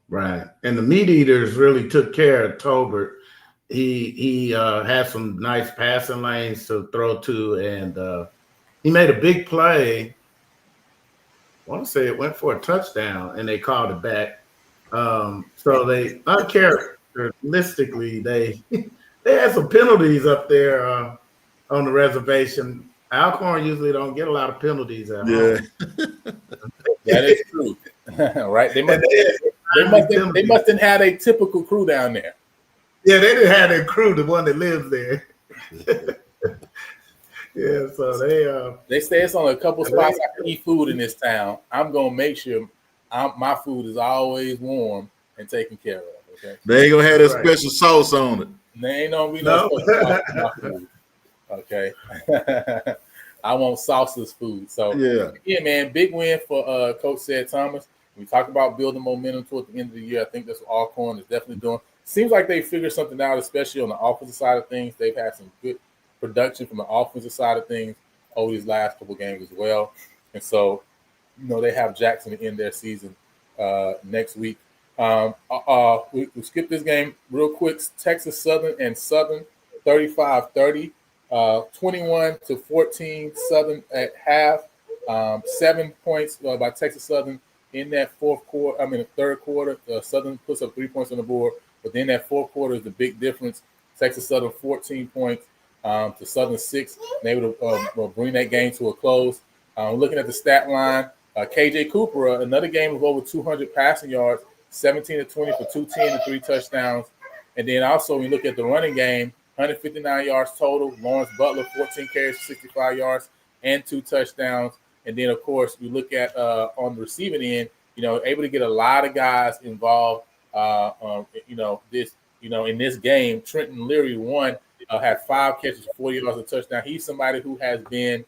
Speaker 2: Right. And the Meat Eaters really took care of Tolbert. He had some nice passing lanes to throw to, and he made a big play. I want to say it went for a touchdown, and they called it back. So they uncharacteristically they had some penalties up there on the reservation. Alcorn usually don't get a lot of penalties at home.
Speaker 1: That is true. Right? They must have had a typical crew down there.
Speaker 2: Yeah, they didn't have their crew, the one that lives there. Yeah, so
Speaker 1: they say it's on a couple spots I can eat food in this town. I'm gonna make sure my food is always warm and taken care of. Okay,
Speaker 3: they ain't gonna have that special sauce on it.
Speaker 1: There ain't gonna be no special sauce on my food. Okay, I want sauceless food. So yeah, man, big win for Coach Ced Thomas. We talk about building momentum toward the end of the year. I think that's what Alcorn is definitely doing. Seems like they figured something out, especially on the offensive side of things. They've had some good production from the offensive side of things over these last couple games as well. And so, you know, they have Jackson to end their season next week. We skip this game real quick. Texas Southern and Southern 35-30, 21-14 Southern at half. 7 points by Texas Southern in that the third quarter. Southern puts up 3 points on the board, but then that fourth quarter is the big difference. Texas Southern 14 points to Southern 6, and able to bring that game to a close. Looking at the stat line, KJ Cooper, another game of over 200 passing yards, 17-20 for 210 and 3 touchdowns. And then also, when you look at the running game, 159 yards total. Lawrence Butler, 14 carries, 65 yards, and 2 touchdowns. And then, of course, we look at on the receiving end, you know, able to get a lot of guys involved, in this game, Trenton Leary had 5 catches, 40 yards, a touchdown. He's somebody who has been,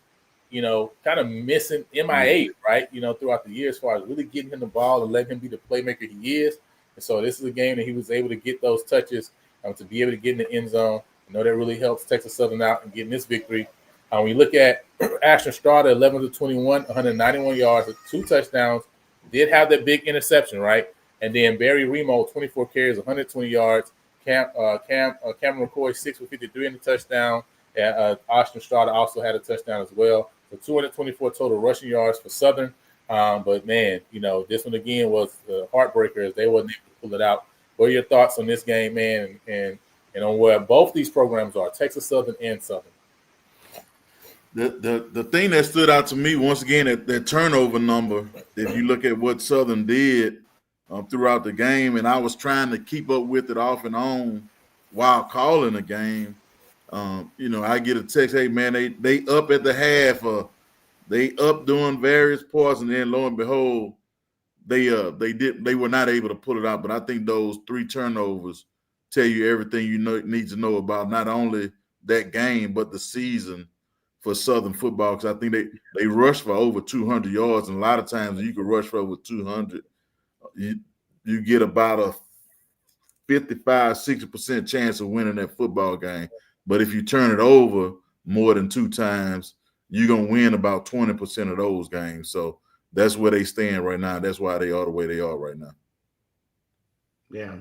Speaker 1: kind of missing MIA, right? Throughout the year as far as really getting him the ball and letting him be the playmaker he is. And so this is a game that he was able to get those touches to be able to get in the end zone. That really helps Texas Southern out and getting this victory. When you look at Ashton Strada, 11-21, 191 yards, 2 touchdowns, did have that big interception, right? And then Barry Remo, 24 carries, 120 yards. Cameron McCoy, 6 for 53 in the touchdown. And Ashton Strada also had a touchdown as well. So 224 total rushing yards for Southern. But, man, this one again was a heartbreaker as they wasn't able to pull it out. What are your thoughts on this game, man, and on where both these programs are, Texas Southern and Southern?
Speaker 3: The thing that stood out to me, once again, that turnover number, if you look at what Southern did throughout the game, and I was trying to keep up with it off and on while calling the game, I get a text, hey, man, they up at the half, they up doing various parts, and then lo and behold, they were not able to pull it out. But I think those 3 turnovers tell you everything you need to know about not only that game but the season for Southern football, because I think they rushed for over 200 yards, and a lot of times you can rush for over 200. You get about a 55-60% chance of winning that football game. But if you turn it over more than 2 times, you're going to win about 20% of those games. So that's where they stand right now. That's why they are the way they are right now.
Speaker 2: Yeah.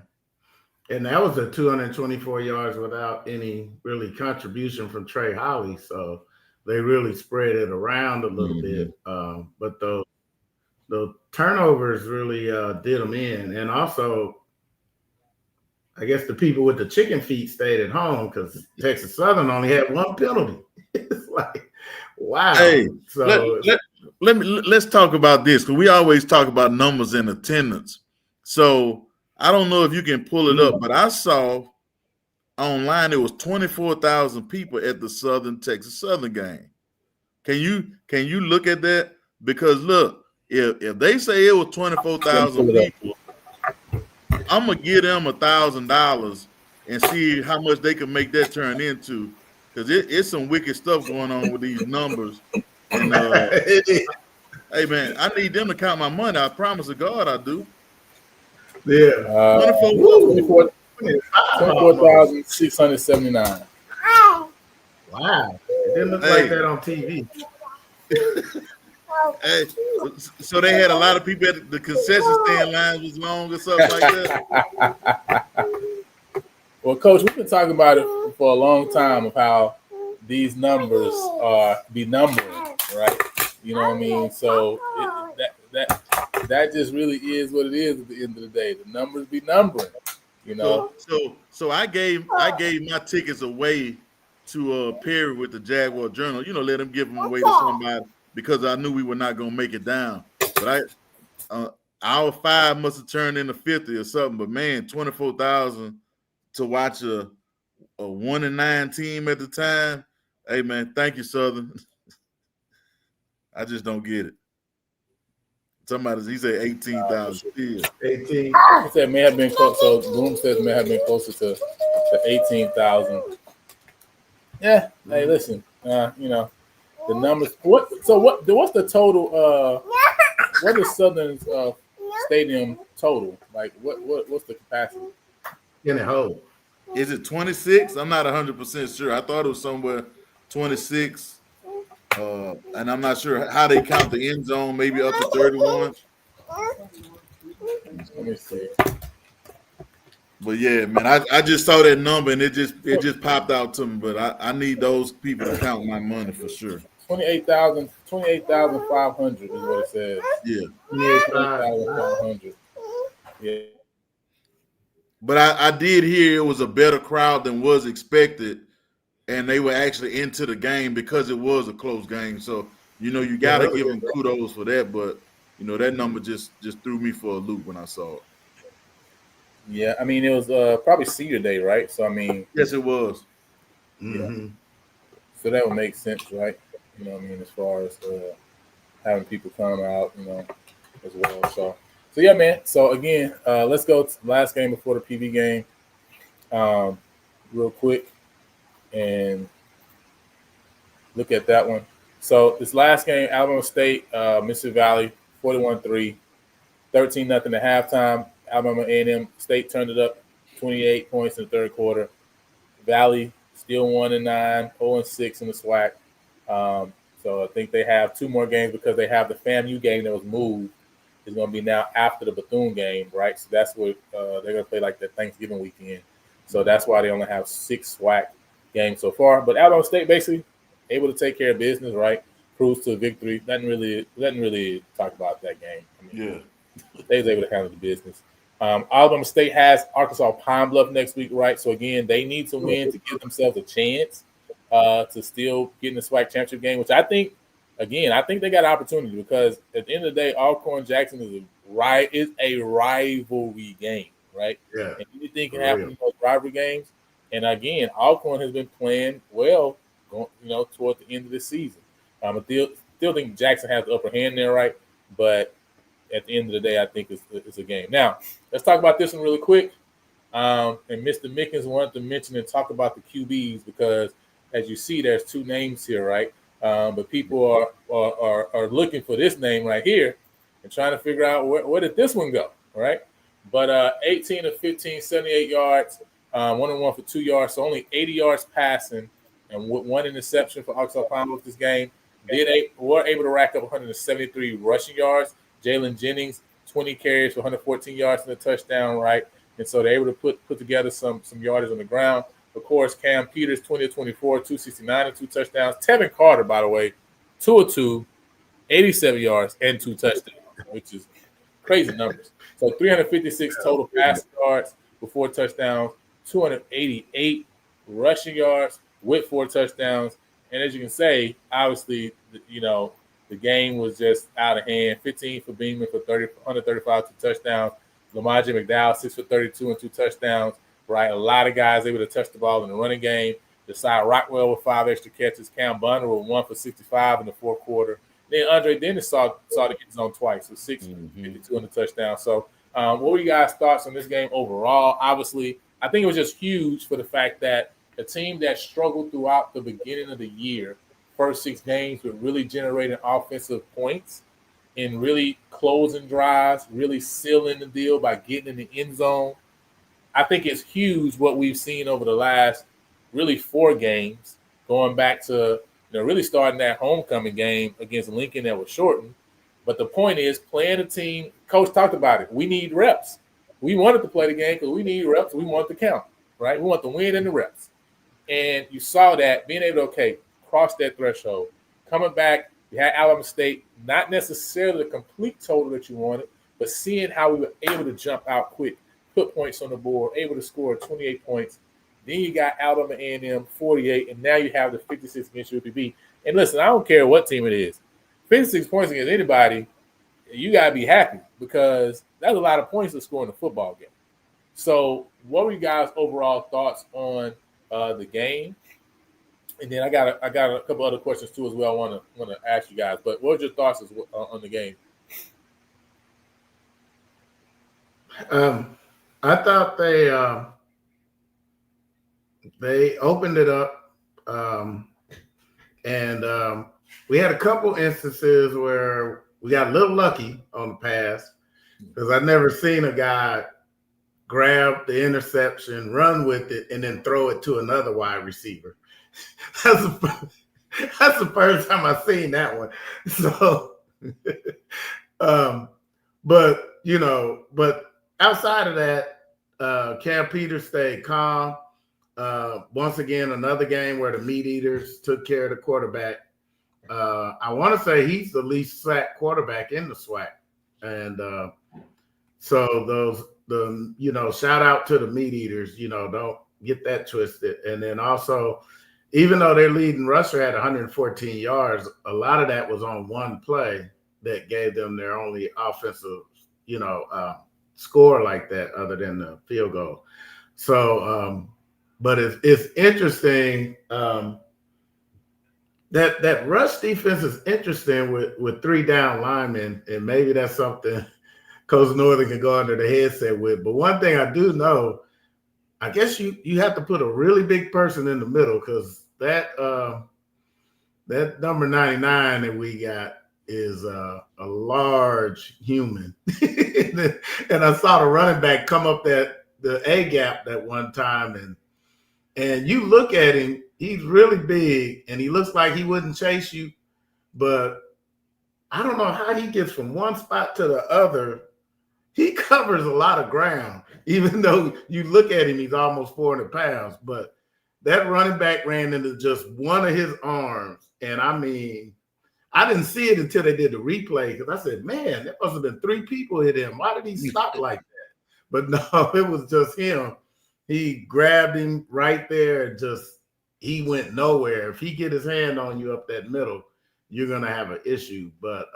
Speaker 2: And that was a 224 yards without any really contribution from Trey Holly. So they really spread it around a little bit. But the turnovers really did them in. And also, I guess the people with the chicken feet stayed at home because Texas Southern only had 1 penalty. It's like, wow.
Speaker 3: Hey,
Speaker 2: so
Speaker 3: let's talk about this, because we always talk about numbers and attendance. So I don't know if you can pull it up, but I saw online it was 24,000 people at the Texas Southern game. Can you look at that? Because look, if they say it was 24,000 people, I'm gonna give them $1,000 and see how much they can make that turn into, because it's some wicked stuff going on with these numbers. And hey man, I need them to count my money. I promise to God I do.
Speaker 2: Yeah.
Speaker 1: 24,679.
Speaker 2: Wow. It didn't look like that on TV.
Speaker 3: Hey, so they had a lot of people at the concession stand lines was long or something like that.
Speaker 1: Well, Coach, we've been talking about it for a long time of how these numbers are be numbering, right? You know what I mean? So that just really is what it is at the end of the day. The numbers be numbering,
Speaker 3: So I gave my tickets away to Perry with the Jaguar Journal. Let them give them away to somebody, because I knew we were not gonna make it down. But our 5 must have turned into 50 or something. But man, 24,000 to watch a 1-9 team at the time. Hey man, thank you, Southern. I just don't get it. He said 18,000.
Speaker 2: 18.
Speaker 1: He said may have been close. So Bloom says may have been closer to 18,000. Yeah. Hey, listen. The numbers. What's the total? What is Southern's stadium total? Like what's the capacity?
Speaker 2: In a hole.
Speaker 3: Is it 26? I'm not 100% sure. I thought it was somewhere 26. And I'm not sure how they count the end zone, maybe up to 31.
Speaker 1: Let me see.
Speaker 3: But yeah, man, I just saw that number and it just popped out to me. But I need those people to count my money for sure.
Speaker 1: 28,500 is what it says.
Speaker 3: Yeah.
Speaker 1: 28,500. Yeah.
Speaker 3: But I did hear it was a better crowd than was expected, and they were actually into the game because it was a close game. So, you got to give them kudos for that. But, that number just threw me for a loop when I saw it.
Speaker 1: Yeah, I mean, it was probably senior day, right? So, I mean.
Speaker 3: Yes, it was.
Speaker 2: Mm-hmm.
Speaker 1: So that would make sense, right? You know what I mean, as far as having people come out, as well. So yeah, man. So again, let's go to the last game before the PV game. real quick and look at that one. So this last game, Alabama State, Mississippi Valley, 41-3, 13-0 at halftime. Alabama A&M State turned it up 28 points in the third quarter. Valley still 1-9, 0-6 in the SWAC. So I think they have 2 more games because they have the FAMU game that was moved. Is going to be now after the Bethune game, right? So that's what they're going to play like the Thanksgiving weekend. So that's why they only have 6 SWAC games so far. But Alabama State basically able to take care of business, right? Cruise to victory. Doesn't really talk about that game. I mean, they was able to handle the business. Alabama State has Arkansas Pine Bluff next week, right? So again, they need to win to give themselves a chance to still get in the SWAC championship game, which I think they got an opportunity because at the end of the day, Alcorn Jackson is a rivalry game, right?
Speaker 2: Yeah.
Speaker 1: And anything can happen in those rivalry games. And again, Alcorn has been playing well, toward the end of the season. I still think Jackson has the upper hand there, right? But at the end of the day, I think it's a game. Now, let's talk about this one really quick. And Mr. Mickens wanted to mention and talk about the QBs because, as you see, there's 2 names here, right? But people are looking for this name right here and trying to figure out where did this one go, right? But 18 of 15, 78 yards, 1-1 for 2 yards, so only 80 yards passing and 1 interception for Arkansas Pine Bluff this game. Were able to rack up 173 rushing yards. Jalen Jennings, 20 carries for 114 yards and a touchdown, right? And so they're able to put together some yardage on the ground. Of course, Cam Peters, 20 of 24, 269 and 2 touchdowns. Tevin Carter, by the way, 2 of 2, 87 yards and 2 touchdowns, which is crazy numbers. So 356 total passing yards with 4 touchdowns, 288 rushing yards with 4 touchdowns. And as you can say, obviously, the game was just out of hand. 15 for Beeman for 135, 2 touchdowns. Lamaje McDowell, 6 for 32 and 2 touchdowns. Right, a lot of guys able to touch the ball in the running game. Josiah Rockwell with 5 extra catches. Cam Bunner with 1 for 65 in the fourth quarter. Then Andre Dennis saw to get his own twice with 6 for 52 and a touchdown. So, what were you guys' thoughts on this game overall? Obviously, I think it was just huge for the fact that a team that struggled throughout the beginning of the year, first 6 games, with really generating offensive points and really closing drives, really sealing the deal by getting in the end zone. I think it's huge what we've seen over the last really 4 games, going back to really starting that homecoming game against Lincoln that was shortened. But the point is, playing a team, Coach talked about it, we need reps. We wanted to play the game because we need reps. We want the count, right? We want the win and the reps. And you saw that, being able to, cross that threshold. Coming back, you had Alabama State, not necessarily the complete total that you wanted, but seeing how we were able to jump out quick, put points on the board, able to score 28 points. Then you got Alabama A&M 48, and now you have the 56 against UPB. And listen, I don't care what team it is. 56 points against anybody, you got to be happy because that's a lot of points to score in a football game. So what were you guys' overall thoughts on the game? And then I got a couple other questions too as well I want to ask you guys. But what were your thoughts on the game?
Speaker 2: I thought they opened it up, and we had a couple instances where we got a little lucky on the pass because I've never seen a guy grab the interception, run with it, and then throw it to another wide receiver. That's the first time I've seen that one. So, but outside of that, Cam Peters stayed calm. Once again, another game where the meat eaters took care of the quarterback. I want to say he's the least sacked quarterback in the SWAC. And so shout out to the meat eaters, don't get that twisted. And then also, even though their leading rusher had 114 yards, a lot of that was on one play that gave them their only offensive, score like that other than the field goal. So, but it's interesting that rush defense is interesting with 3 down linemen, and maybe that's something Coach Northern can go under the headset with. But one thing I do know, I guess you have to put a really big person in the middle because that number 99 that we got is a large human. And I saw the running back come up the A gap that one time, and you look at him, he's really big, and he looks like he wouldn't chase you, but I don't know how he gets from one spot to the other. He covers a lot of ground, even though you look at him, he's almost 400 pounds. But that running back ran into just one of his arms. And I mean, I didn't see it until they did the replay because I said, man, that must have been 3 people hit him. Why did he stop like that? But no, it was just him. He grabbed him right there and he went nowhere. If he get his hand on you up that middle, you're going to have an issue. But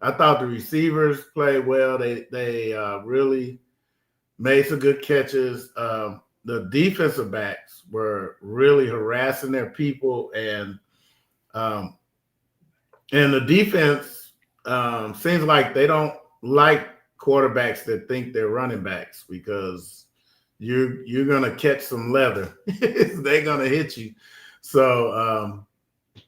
Speaker 2: I thought the receivers played well. They really made some good catches. The defensive backs were really harassing their people, and the defense seems like they don't like quarterbacks that think they're running backs because you're gonna catch some leather. They're gonna hit you. So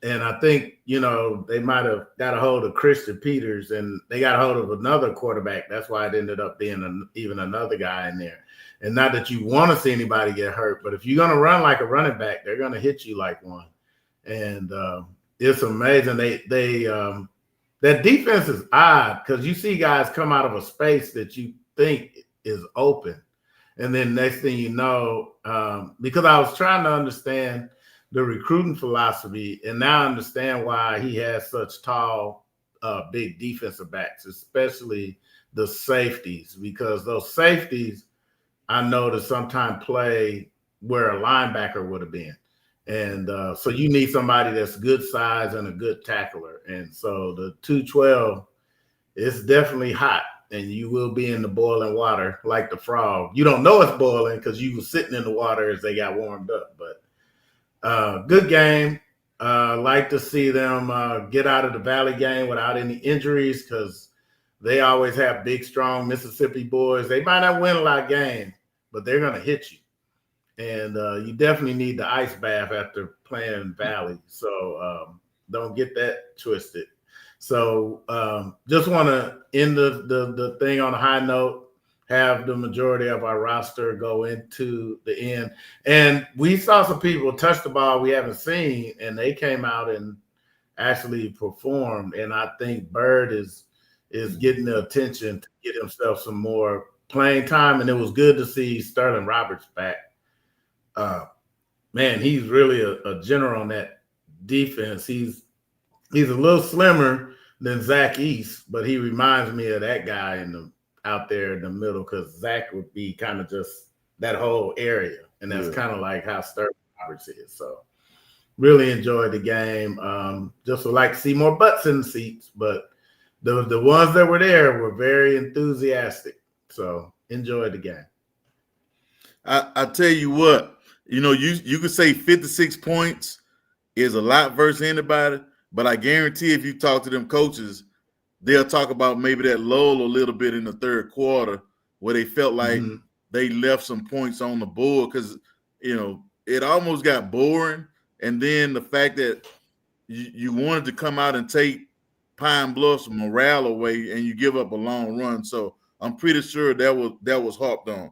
Speaker 2: and I think, they might have got a hold of Christian Peters, and they got a hold of another quarterback. That's why it ended up being even another guy in there. And not that you want to see anybody get hurt, but if you're going to run like a running back, they're going to hit you like one. And it's amazing. That defense is odd because you see guys come out of a space that you think is open. And then next thing you know, because I was trying to understand the recruiting philosophy, and now I understand why he has such tall, big defensive backs, especially the safeties, because those safeties I noticed sometimes play where a linebacker would have been. And so you need somebody that's good size and a good tackler. And so the 212 is definitely hot, and you will be in the boiling water like the frog. You don't know it's boiling because you were sitting in the water as they got warmed up, but good game. Like to see them get out of the Valley game without any injuries because they always have big, strong Mississippi boys. They might not win a lot of games, but they're going to hit you. And you definitely need the ice bath after playing Valley. So don't get that twisted. So just want to end the thing on a high note. Have the majority of our roster go into the end. And we saw some people touch the ball we haven't seen, and they came out and actually performed. And I think Bird is getting the attention to get himself some more playing time. And it was good to see Sterling Roberts back. Man, he's really a general on that defense. He's a little slimmer than Zach East, but he reminds me of that guy out there in the middle, because Zach would be kind of just that whole area. And that's kind of like how Sterling Roberts is. So really enjoyed the game. Just would like to see more butts in the seats, but the ones that were there were very enthusiastic. So enjoyed the game.
Speaker 3: I tell you what, you could say 56 points is a lot versus anybody, but I guarantee if you talk to them coaches, they'll talk about maybe that lull a little bit in the third quarter where they felt like they left some points on the board because, it almost got boring. And then the fact that you wanted to come out and take Pine Bluff's morale away and you give up a long run. So I'm pretty sure that was harped on.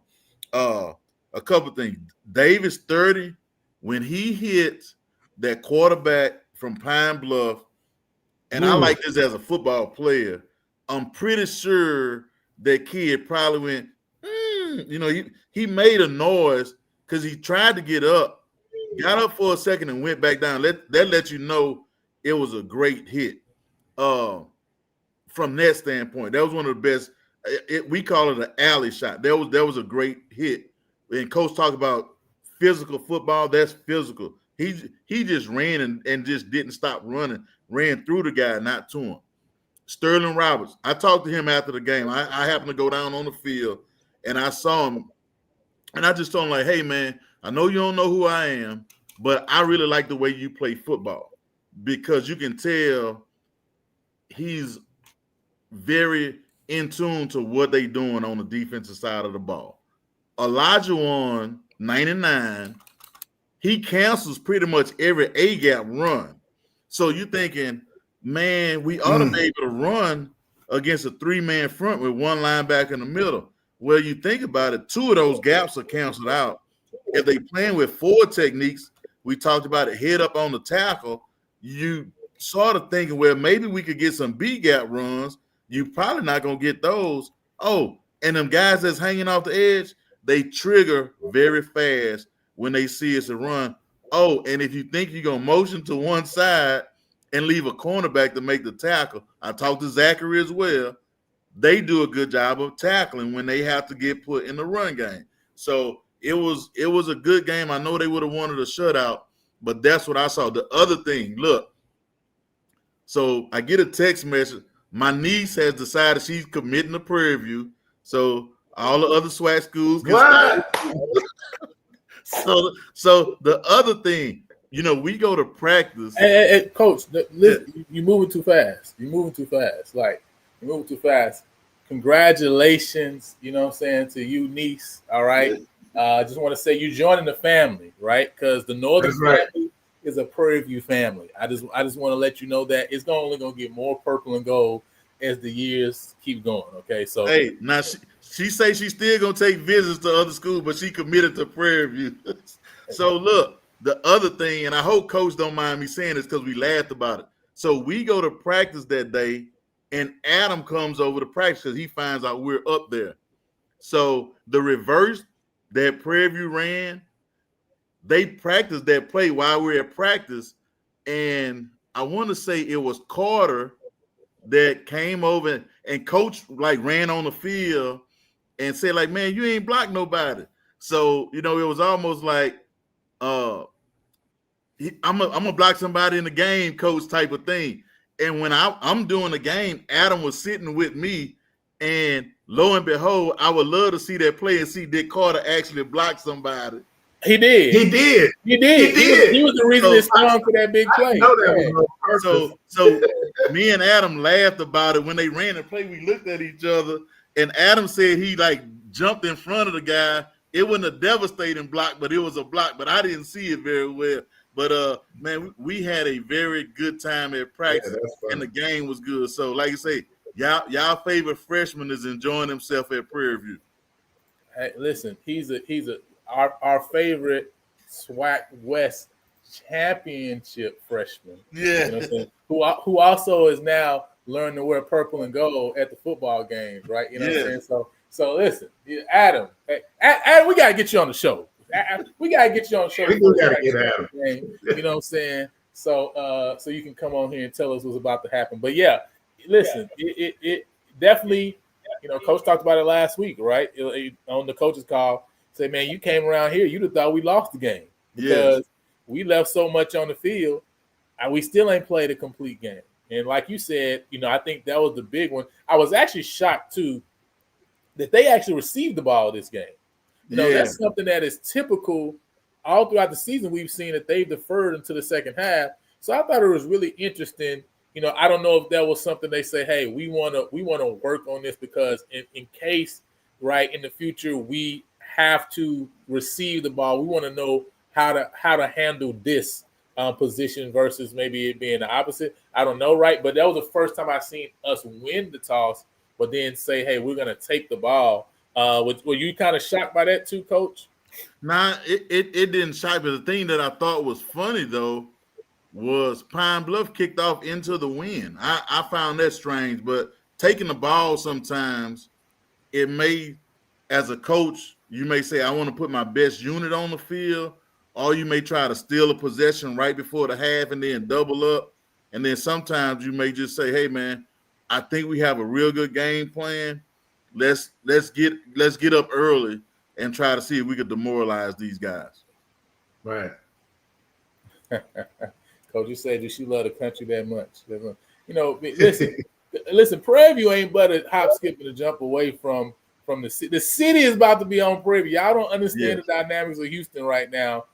Speaker 3: A couple things. Davis 30, when he hit that quarterback from Pine Bluff, and I like this as a football player, I'm pretty sure that kid probably went, he made a noise because he tried to get up, got up for a second and went back down. That let you know it was a great hit. From that standpoint, that was one of the best. We call it an alley shot. That was a great hit. And Coach talked about physical football. That's physical. He just ran and just didn't stop running. Ran through the guy, not to him. Sterling Roberts. I talked to him after the game. I happened to go down on the field, and I saw him, and I just told him, like, hey, man, I know you don't know who I am, but I really like the way you play football because you can tell he's very in tune to what they're doing on the defensive side of the ball. Elijah 99, he cancels pretty much every A-gap run. So you're thinking, man, we ought to be able to run against a 3-man front with one linebacker in the middle. Well, you think about it, 2 of those gaps are canceled out. If they playing with 4 techniques, we talked about it, head up on the tackle, you sort of thinking, well, maybe we could get some B-gap runs. You're probably not going to get those. Oh, and them guys that's hanging off the edge, they trigger very fast when they see it's a run. Oh, and if you think you're going to motion to one side and leave a cornerback to make the tackle, I talked to Zachary as well, they do a good job of tackling when they have to get put in the run game. So it was a good game. I know they would have wanted a shutout, but that's what I saw. The other thing, look, so I get a text message. My niece has decided she's committing to Prairie View. So all the other SWAC schools can So the other thing, we go to practice.
Speaker 1: Hey, Coach, listen, you're moving too fast. You're moving too fast. You're moving too fast. Congratulations, you know what I'm saying, to you, niece. All right. I just want to say you're joining the family, right? Because the Northern family is a Prairie View family. I just want to let you know that it's only going to get more purple and gold as the years keep going. Okay. So
Speaker 3: hey, now she say she's still gonna take visits to other schools, but she committed to Prairie View. So look, the other thing, and I hope Coach don't mind me saying this because we laughed about it. So we go to practice that day, and Adam comes over to practice because he finds out we're up there. So the reverse that Prairie View ran, they practiced that play while we were at practice, and I want to say it was Carter that came over and Coach ran on the field and said man, you ain't blocked nobody. So it was almost like I'm gonna block somebody in the game, Coach, type of thing. And when I'm doing the game, Adam was sitting with me, and lo and behold, I would love to see that play and see Dick Carter actually block somebody.
Speaker 1: He did.
Speaker 2: He did.
Speaker 1: He was the reason it sprung for that big play.
Speaker 2: I know that was
Speaker 3: so me and Adam laughed about it when they ran the play. We looked at each other, and Adam said he jumped in front of the guy. It wasn't a devastating block, but it was a block. But I didn't see it very well. But man, we had a very good time at practice, and the game was good. So, like you say, y'all favorite freshman is enjoying himself at Prairie View.
Speaker 1: Hey, listen, he's our favorite SWAC West championship freshman.
Speaker 3: Yeah.
Speaker 1: You know what I'm saying? Who also is now learning to wear purple and gold at the football games, right? You know what I'm saying? So listen, Adam, Adam, we gotta get you on the show. We gotta get you on the show.
Speaker 2: We gotta get Adam.
Speaker 1: You know what I'm saying? So you can come on here and tell us what's about to happen. But yeah, listen, it definitely, Coach talked about it last week, right? On the coach's call. Say, man, you came around here, you'd have thought we lost the game because we left so much on the field, and we still ain't played a complete game. And like you said, I think that was the big one. I was actually shocked too that they actually received the ball this game. That's something that is typical all throughout the season. We've seen that they've deferred into the second half. So I thought it was really interesting. I don't know if that was something they say, hey, we want to work on this because in case, right, in the future we have to receive the ball, we want to know how to handle this position versus maybe it being the opposite. I don't know, right? But that was the first time I seen us win the toss, but then say, hey, we're going to take the ball. Were you kind of shocked by that too, Coach?
Speaker 3: Nah, it didn't shock me. The thing that I thought was funny, though, was Pine Bluff kicked off into the wind. I found that strange, but taking the ball sometimes, it may, as a coach, you may say, I want to put my best unit on the field, or you may try to steal a possession right before the half and then double up. And then sometimes you may just say, hey, man, I think we have a real good game plan. Let's get up early and try to see if we could demoralize these guys.
Speaker 2: Right.
Speaker 1: Coach, you said that she love the country that much. Listen, Prairie View ain't but a hop, skip, and a jump away from the city. The city is about to be on Prairie View. Y'all don't understand the dynamics of Houston right now.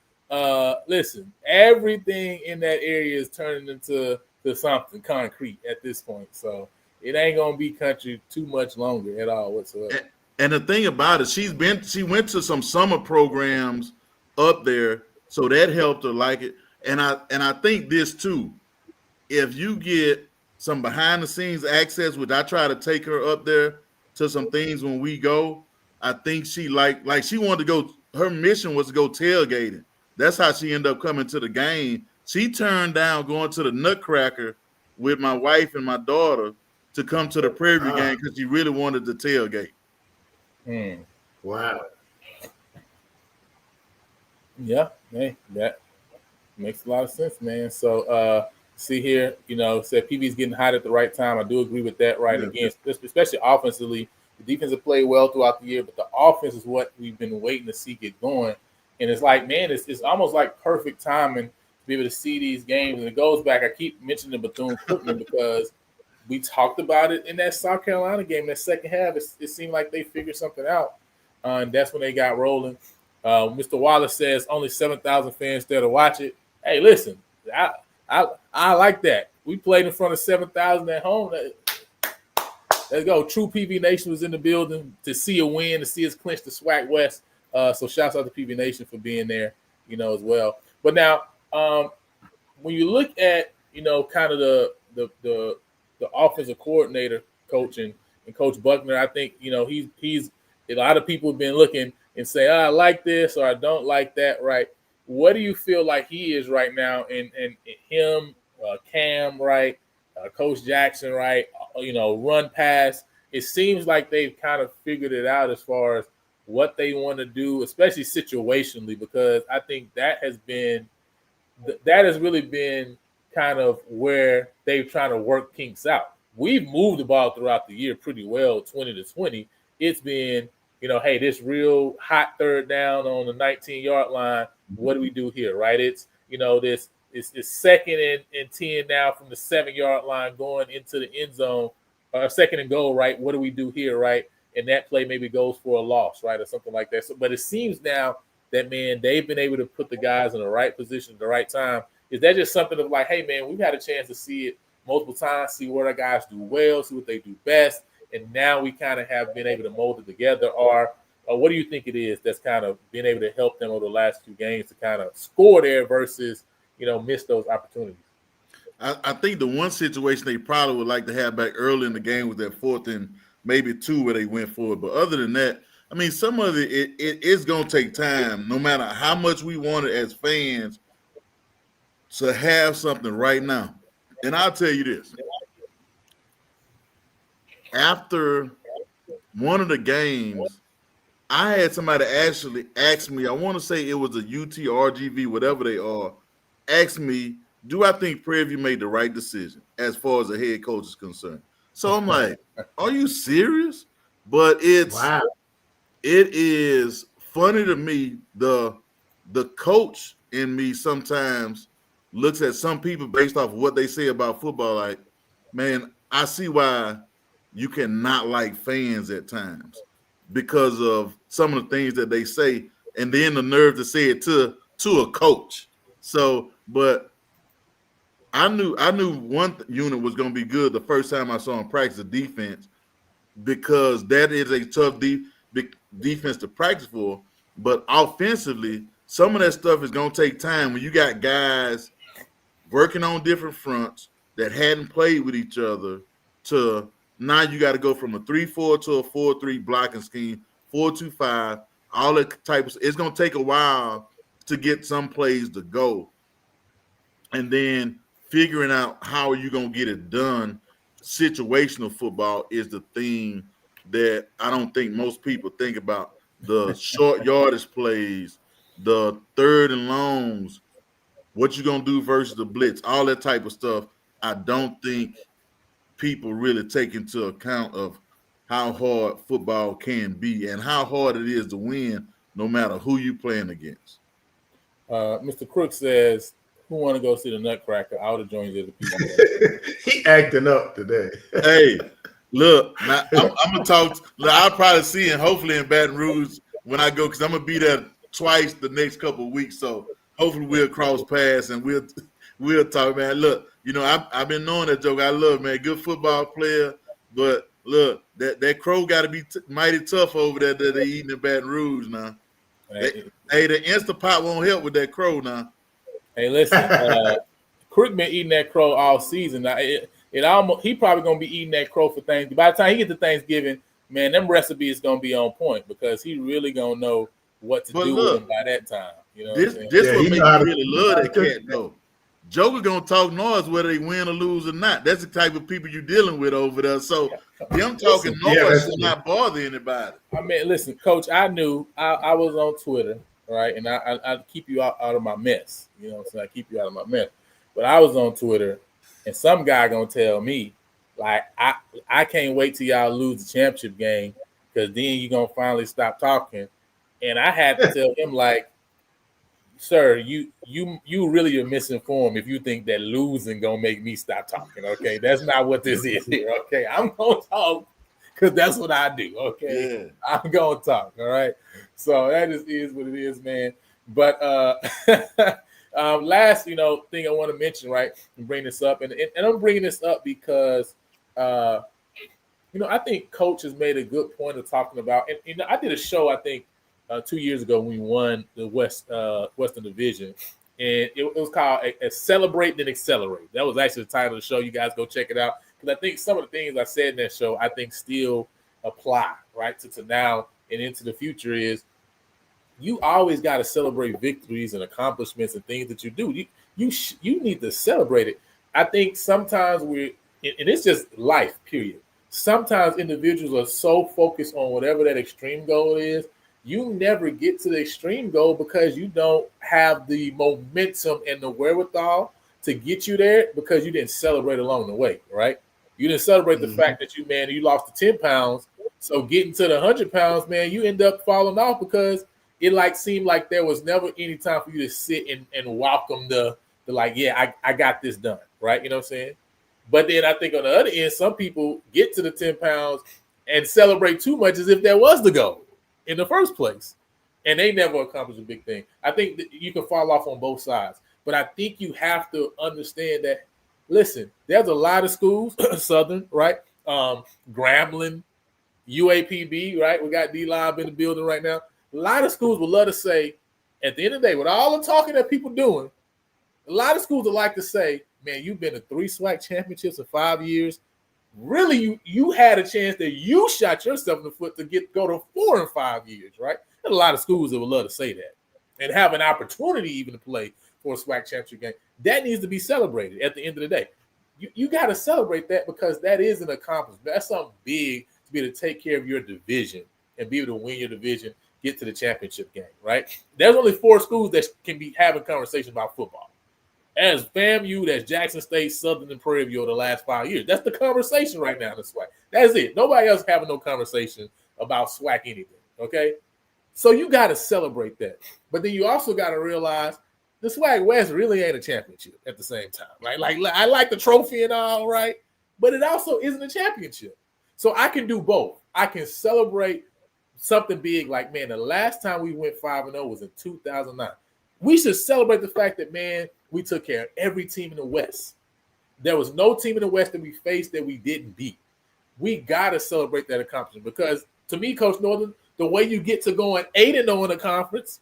Speaker 1: Listen, everything in that area is turning into something concrete at this point. So it ain't gonna be country too much longer at all whatsoever.
Speaker 3: And the thing about it, she went to some summer programs up there, so that helped her like it. And I think this too. If you get some behind the scenes access, which I try to take her up there to some things when we go, I think she like she wanted to go. Her mission was to go tailgating. That's how she ended up coming to the game. She turned down going to the Nutcracker with my wife and my daughter to come to the Prairie View game because she really wanted to tailgate.
Speaker 2: Wow.
Speaker 1: Yeah, hey, that makes a lot of sense, man. So see here, said PV's getting hot at the right time. I do agree with that, right?
Speaker 2: Yeah.
Speaker 1: Again, especially offensively, the defense have played well throughout the year, but the offense is what we've been waiting to see get going. And it's like, man, it's almost like perfect timing to be able to see these games. And it goes back. I keep mentioning Bethune-Cookman because we talked about it in that South Carolina game. That second half, it seemed like they figured something out, and that's when they got rolling. Mr. Wallace says only 7,000 fans there to watch it. Hey, listen, I like that. We played in front of 7,000 at home. Let's go. True PV Nation was in the building to see a win, to see us clinch the SWAC West. So shouts out to PV Nation for being there, as well. But now, when you look at, kind of the offensive coordinator coaching and Coach Buckner, I think, he's a lot of people have been looking and say, I like this or I don't like that, right? What do you feel like he is right now? And him, Cam, right? Coach Jackson, right? Run pass. It seems like they've kind of figured it out as far as what they want to do, especially situationally, because I think that has really been kind of where they're trying to work kinks out. We've moved the ball throughout the year pretty well, 20-20. It's been, hey, this real hot third down on the 19-yard line. What do we do here, right? It's, this it's second and 10 now from the 7-yard line going into the end zone, second and goal, right? What do we do here, right? And that play maybe goes for a loss, right, or something like that. So, but it seems now that, man, they've been able to put the guys in the right position at the right time. Is that just something of like, hey, man, we've had a chance to see it multiple times, see where our guys do well, see what they do best, and now we kind of have been able to mold it together? Or what do you think it is that's kind of been able to help them over the last few games to kind of score there versus, miss those opportunities?
Speaker 3: I think the one situation they probably would like to have back early in the game was that 4th and maybe 2 where they went for it. But other than that, I mean, some of it is going to take time, no matter how much we want it as fans to have something right now. And I'll tell you this. After one of the games, I had somebody actually ask me, I want to say it was a UT, RGV, whatever they are, ask me, do I think Prairie View made the right decision as far as the head coach is concerned? So I'm like, are you serious? But it is funny to me. The coach in me sometimes looks at some people based off of what they say about football. Like, man, I see why you cannot like fans at times because of some of the things that they say, and then the nerve to say it to a coach. So, but I knew one unit was going to be good the first time I saw him practice the defense, because that is a tough defense to practice for. But offensively, some of that stuff is going to take time when you got guys working on different fronts that hadn't played with each other to now you got to go from a 3-4 to a 4-3 blocking scheme, 4-2-5, all that type of. It's going to take a while to get some plays to go. And then figuring out how are you going to get it done. Situational football is the thing that I don't think most people think about. The short yardage plays, the third and longs, what you going to do versus the blitz, all that type of stuff. I don't think people really take into account of how hard football can be and how hard it is to win no matter who you playing against.
Speaker 1: Mr. Crook says, who want to go see the Nutcracker? I would have joined you.
Speaker 2: He acting up today.
Speaker 3: Hey, look, now, I'm going to talk. I'll probably see him hopefully in Baton Rouge when I go, because I'm going to be there twice the next couple of weeks. So hopefully we'll cross paths and we'll talk, man. Look, I've been knowing that joke. I love, man, good football player. But look, that crow got to be mighty tough over there that they eating in Baton Rouge now. Hey, the Instapot won't help with that crow now.
Speaker 1: Hey, listen, Crick been eating that crow all season. Now, it almost he probably gonna be eating that crow for Thanksgiving. By the time he get to Thanksgiving, man, them recipes gonna be on point because he really gonna know what to do with them by that time. You know what I'm saying?
Speaker 3: This what make me really love that cat though. Joker gonna talk noise whether they win or lose or not. That's the type of people you're dealing with over there. So them talking noise should not bother anybody.
Speaker 1: I mean, listen, Coach, I knew I was on Twitter, right, and I keep you out of my mess. You know what I'm saying? I keep you out of my mess. But I was on Twitter, and some guy gonna tell me, like, I can't wait till y'all lose the championship game because then you're gonna finally stop talking. And I had to tell him, like, sir, you really are misinformed if you think that losing gonna make me stop talking. Okay, that's not what this is here. Okay, I'm gonna talk because that's what I do. Okay, I'm gonna talk. All right, so that just is what it is, man. But last, thing I want to mention, right, and bring this up, and I'm bringing this up because, I think Coach has made a good point of talking about, and I did a show, I think, 2 years ago when we won the Western Division, and it was called a Celebrate Then Accelerate. That was actually the title of the show. You guys go check it out because I think some of the things I said in that show I think still apply, right, to now and into the future. Is you always got to celebrate victories and accomplishments and things that you do. You need to celebrate it. I think sometimes and it's just life, period. Sometimes individuals are so focused on whatever that extreme goal is, you never get to the extreme goal because you don't have the momentum and the wherewithal to get you there because you didn't celebrate along the way, right? You didn't celebrate the fact that you lost the 10 pounds. So getting to the 100 pounds, man, you end up falling off because it seemed like there was never any time for you to sit and welcome the I got this done, right? You know what I'm saying? But then I think on the other end, some people get to the 10 pounds and celebrate too much as if that was the goal in the first place, and they never accomplish a big thing. I think that you can fall off on both sides, but I think you have to understand that, listen, there's a lot of schools, Southern, right? Grambling, UAPB, right? We got D-Live in the building right now. A lot of schools would love to say, at the end of the day, with all the talking that people doing, a lot of schools would like to say, man, you've been to 3 SWAC championships in 5 years. Really, you had a chance that you shot yourself in the foot to go to 4 in 5 years, right? There's a lot of schools that would love to say that and have an opportunity even to play for a SWAC championship game. That needs to be celebrated at the end of the day. You got to celebrate that because that is an accomplishment. That's something big to be able to take care of your division and be able to win your division, get to the championship game, right? There's only 4 schools that can be having conversations about football. As FAMU, that's Jackson State, Southern, and Prairie View the last 5 years. That's the conversation right now in the SWAC. That's it. Nobody else having no conversation about SWAC anything, okay? So you got to celebrate that. But then you also got to realize the SWAC West really ain't a championship at the same time, right? Like, I like the trophy and all, right? But it also isn't a championship. So I can do both. I can celebrate something big like, man, the last time we went 5-0 was in 2009. We should celebrate the fact that, man, we took care of every team in the West. There was no team in the West that we faced that we didn't beat. We got to celebrate that accomplishment because, to me, Coach Northern, the way you get to going 8-0 in the conference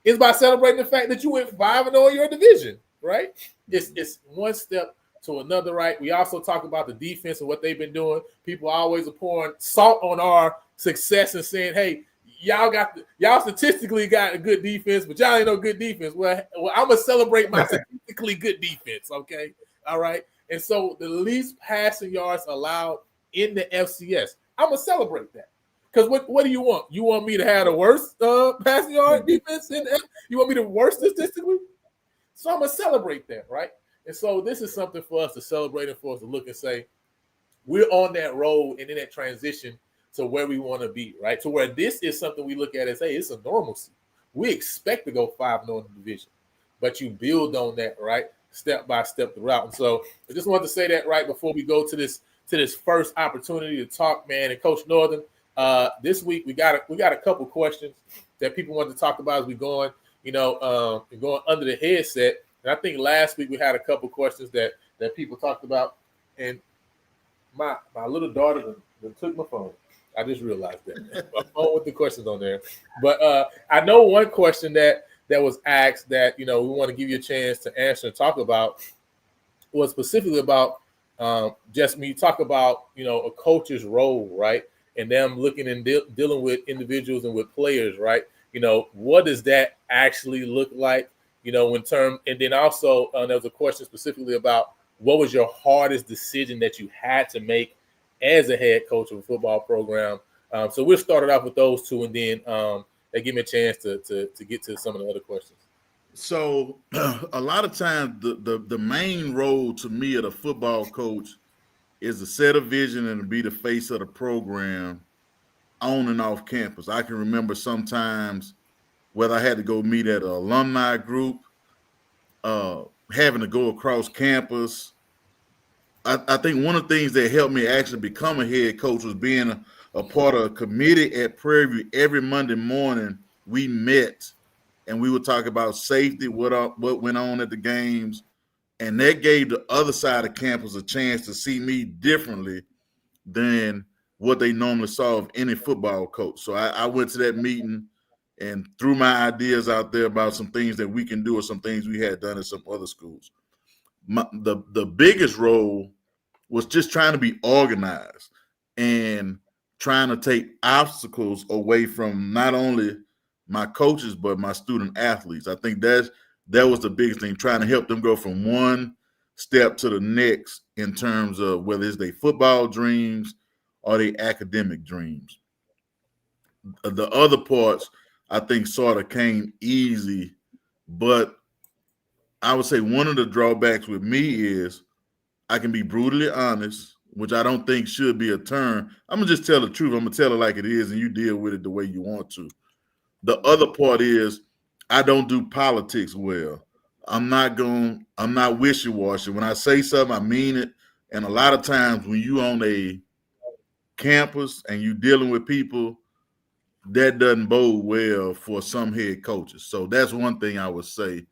Speaker 1: is by celebrating the fact that you went 5-0 in your division, right? It's one step to another, right? We also talk about the defense and what they've been doing. People always are pouring salt on our success and saying, hey, y'all statistically got a good defense, but y'all ain't no good defense. Well, I'm gonna celebrate my statistically good defense, okay? All right. And so the least passing yards allowed in the FCS, I'm gonna celebrate that. Because what do you want? You want me to have the worst passing yard defense you want me to worst statistically? So I'm gonna celebrate that, right? And so this is something for us to celebrate and for us to look and say, we're on that road and in that transition to where we want to be, right? To where this is something we look at as, hey, it's a normalcy. We expect to go 5-0 in the division, but you build on that, right? Step by step throughout. And so I just wanted to say that right before we go to this first opportunity to talk, man. And Coach Northern, this week we got a couple questions that people wanted to talk about as we going, going under the headset. And I think last week we had a couple questions that people talked about. And my little daughter took my phone. I just realized that. My phone with the questions on there. But I know one question that was asked that, we want to give you a chance to answer and talk about was specifically about just when you talk about, a coach's role, right? And them looking and dealing with individuals and with players, right? What does that actually look like, in term, and then also there was a question specifically about what was your hardest decision that you had to make as a head coach of a football program. So we'll start it off with those two, and then they give me a chance to get to some of the other questions.
Speaker 3: So a lot of times the main role to me of a football coach is to set a vision and to be the face of the program on and off campus. I can remember sometimes whether I had to go meet at an alumni group, having to go across campus. I think one of the things that helped me actually become a head coach was being a part of a committee at Prairie View. Every Monday morning we met and we would talk about safety, what went on at the games, and that gave the other side of campus a chance to see me differently than what they normally saw of any football coach. So I went to that meeting and threw my ideas out there about some things that we can do or some things we had done in some other schools. The biggest role was just trying to be organized and trying to take obstacles away from not only my coaches, but my student athletes. I think that was the biggest thing, trying to help them go from one step to the next in terms of whether it's their football dreams or their academic dreams. The other parts, I think, sort of came easy, but I would say one of the drawbacks with me is I can be brutally honest, which I don't think should be a term. I'm going to just tell the truth. I'm going to tell it like it is, and you deal with it the way you want to. The other part is I don't do politics well. I'm not wishy-washy. When I say something, I mean it. And a lot of times when you on a campus and you dealing with people, that doesn't bode well for some head coaches. So that's one thing I would say.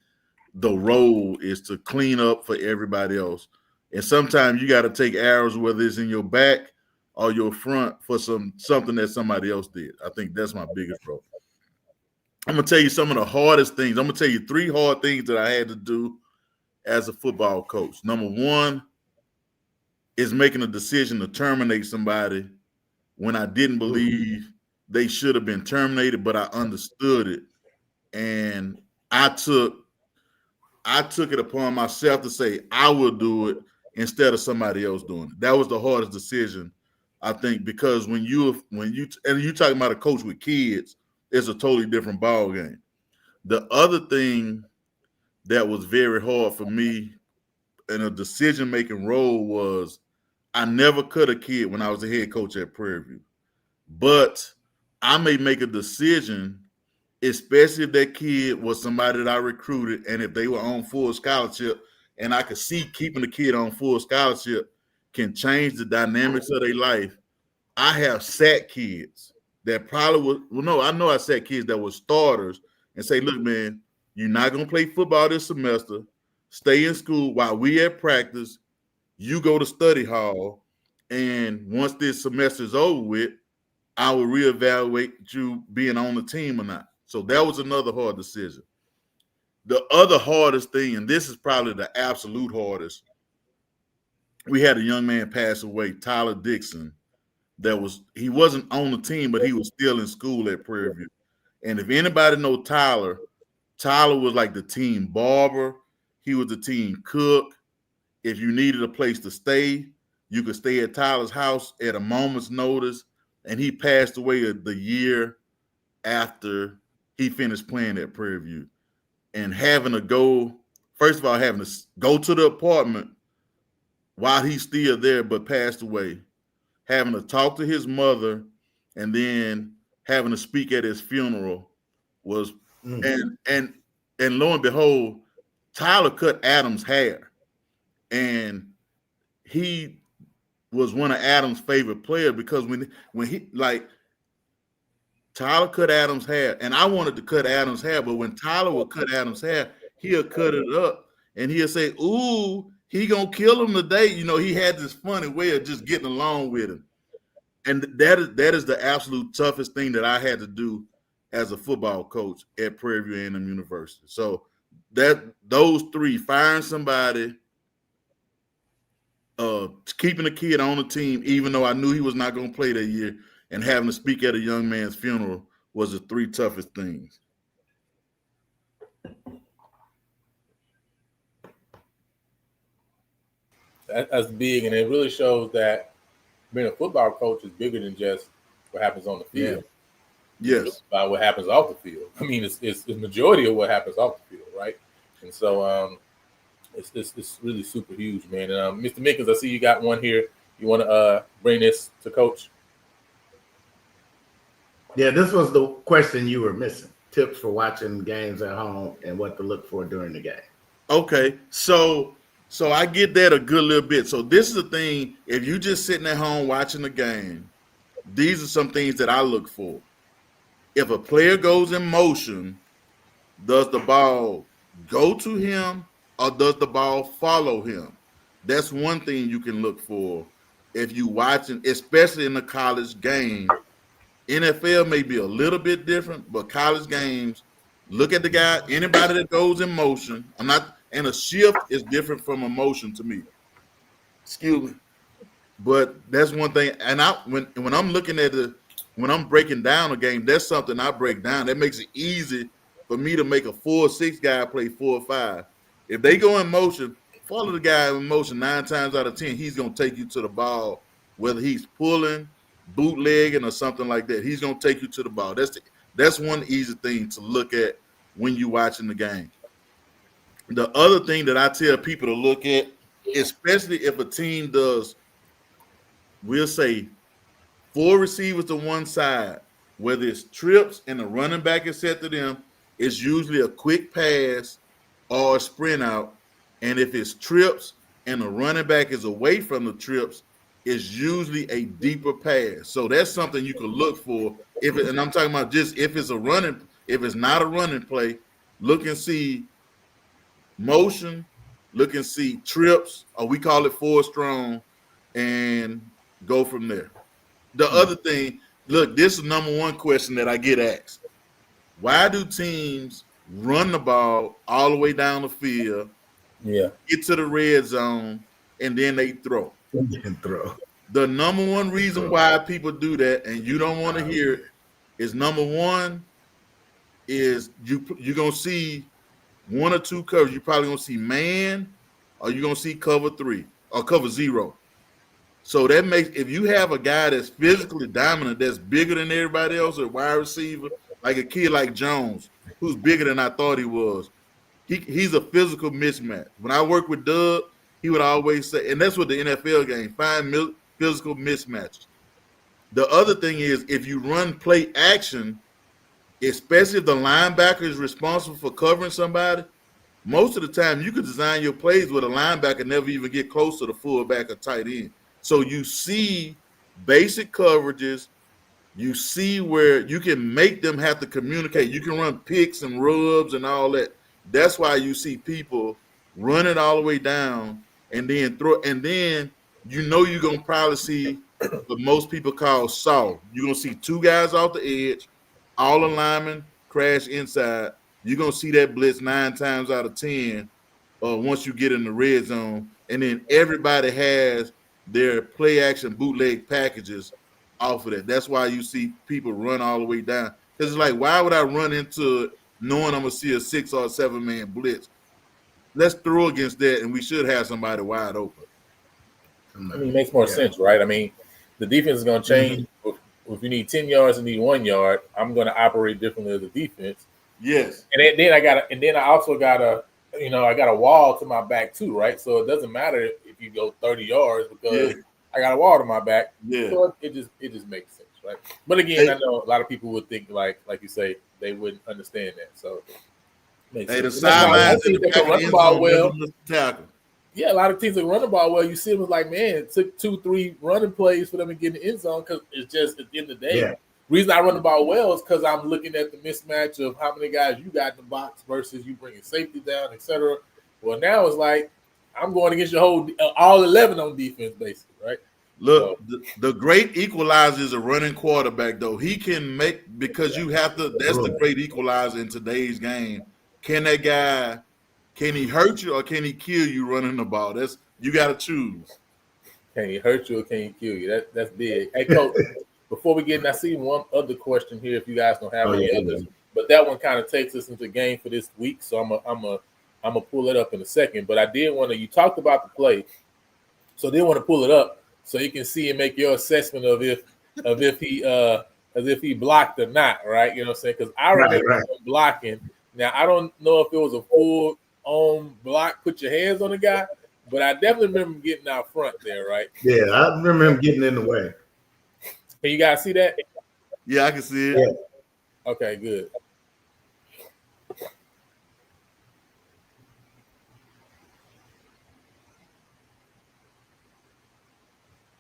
Speaker 3: The role is to clean up for everybody else. And sometimes you got to take arrows, whether it's in your back or your front, for something that somebody else did. I think that's my biggest role. I'm going to tell you some of the hardest things. I'm going to tell you 3 hard things that I had to do as a football coach. Number 1 is making a decision to terminate somebody when I didn't believe they should have been terminated, but I understood it. And I took it upon myself to say I will do it instead of somebody else doing it. That was the hardest decision, I think, because when you talking about a coach with kids, it's a totally different ball game. The other thing that was very hard for me in a decision-making role was I never cut a kid when I was a head coach at Prairie View. But I may make a decision, especially if that kid was somebody that I recruited and if they were on full scholarship, and I could see keeping the kid on full scholarship can change the dynamics of their life. I have sat kids that probably I know I sat kids that were starters and say, look, man, you're not going to play football this semester. Stay in school while we at practice. You go to study hall, and once this semester is over with, I will reevaluate you being on the team or not. So that was another hard decision. The other hardest thing, and this is probably the absolute hardest, we had a young man pass away, Tyler Dixon. He wasn't on the team, but he was still in school at Prairie View. And if anybody know Tyler was like the team barber. He was the team cook. If you needed a place to stay, you could stay at Tyler's house at a moment's notice. And he passed away the year after he finished playing at Prairie View. And having to go to the apartment while he's still there but passed away, having to talk to his mother, and then having to speak at his funeral was and lo and behold, Tyler cut Adam's hair. And he was one of Adam's favorite players because when he Tyler cut Adam's hair, and I wanted to cut Adam's hair, but when Tyler would cut Adam's hair, he'll cut it up and he'll say, ooh, he gonna kill him today. He had this funny way of just getting along with him. And that is the absolute toughest thing that I had to do as a football coach at Prairie View A&M University. So those three, firing somebody, keeping a kid on the team, even though I knew he was not going to play that year, and having to speak at a young man's funeral was the three toughest things.
Speaker 1: That's big, and it really shows that being a football coach is bigger than just what happens on the field.
Speaker 3: Yes.
Speaker 1: It's about what happens off the field. I mean, it's the majority of what happens off the field, right? And so it's really super huge, man. And Mr. Mickens, I see you got one here. You want to bring this to Coach?
Speaker 2: Yeah, this was the question you were missing. Tips for watching games at home and what to look for during the game.
Speaker 3: Okay, so I get that a good little bit. So this is the thing, if you just sitting at home watching the game, these are some things that I look for. If a player goes in motion, does the ball go to him or does the ball follow him? That's one thing you can look for if you watching, especially in the college game. NFL may be a little bit different, but college games, look at the guy, anybody that goes in motion. And a shift is different from a motion to me. Excuse me. But that's one thing. And when I'm looking at when I'm breaking down a game, that's something I break down. That makes it easy for me to make a 4-6 guy play 4-5. If they go in motion, follow the guy in motion 9 times out of 10. He's going to take you to the ball, whether he's pulling, bootlegging, or something like that. He's going to take you to the ball. That's one easy thing to look at when you're watching the game. The other thing that I tell people to look at, especially if a team does, we'll say 4 receivers to one side, whether it's trips and the running back is set to them, it's usually a quick pass or a sprint out. And if it's trips and the running back is away from the trips, it's usually a deeper pass. So that's something you can look for. And I'm talking about just if it's not a running play, look and see motion, look and see trips, or we call it 4 strong, and go from there. The other thing, look, this is number one question that I get asked. Why do teams run the ball all the way down the field, get to the red zone, and then they throw? The number one reason why people do that, and you don't want to hear it, is number one is you're going to see 1 or 2 covers. You're probably going to see man, or you're going to see cover 3 or cover 0. So that makes, if you have a guy that's physically dominant, that's bigger than everybody else, a wide receiver, like a kid like Jones, who's bigger than I thought he was, he's a physical mismatch. When I worked with Doug, he would always say, and that's what the NFL game, find physical mismatches. The other thing is, if you run play action, especially if the linebacker is responsible for covering somebody, most of the time you could design your plays where the linebacker never even get close to the fullback or tight end. So you see basic coverages. You see where you can make them have to communicate. You can run picks and rubs and all that. That's why you see people run it all the way down and then throw. And then you're going to probably see what most people call saw. You're going to see 2 guys off the edge, all the linemen crash inside. You're going to see that blitz 9 times out of 10 once you get in the red zone. And then everybody has their play action bootleg packages off of that. That's why you see people run all the way down. Because it's like, why would I run into it knowing I'm going to see a 6 or 7 man blitz? Let's throw against that, and we should have somebody wide open.
Speaker 1: I mean, it makes more sense, right? I mean, the defense is going to change. If you need 10 yards and need 1 yard, I'm going to operate differently as a defense.
Speaker 3: Yes.
Speaker 1: And then I also got a wall to my back too, right? So it doesn't matter if you go 30 yards because I got a wall to my back.
Speaker 3: Yeah.
Speaker 1: So it just makes sense, right? But again, I know a lot of people would think like you say, they wouldn't understand that. So makes sense.
Speaker 3: The sidelines
Speaker 1: and the run the ball well.
Speaker 3: Tackle.
Speaker 1: Yeah, a lot of teams that run the ball well, you see them like, man, it took 2-3 running plays for them to get in the end zone because it's just at the end of the day. Yeah. Reason I run the ball well is because I'm looking at the mismatch of how many guys you got in the box versus you bringing safety down, etc. Well, now it's like I'm going against your all 11 on defense, basically, right?
Speaker 3: Look, the great equalizer is a running quarterback, though. He can make, because you have to, that's the great equalizer in today's game. Can that guy, can he hurt you or can he kill you running the ball? That's, you got to choose.
Speaker 1: Can he hurt you or can he kill you? That's big. Hey, Coach, before we get in, I see one other question here if you guys don't have any others. But that one kind of takes us into the game for this week. So I'm gonna pull it up in a second. But I did want to, you talked about the play. So I did want to pull it up so you can see and make your assessment of if he blocked or not, right? You know what I'm saying? Because I remember him blocking. Now I don't know if it was a full on block, put your hands on the guy, but I definitely remember him getting out front there, right?
Speaker 2: Yeah, I remember him getting in the way.
Speaker 1: Can you guys see that?
Speaker 3: Yeah, I can see it.
Speaker 2: Yeah.
Speaker 1: Okay, good.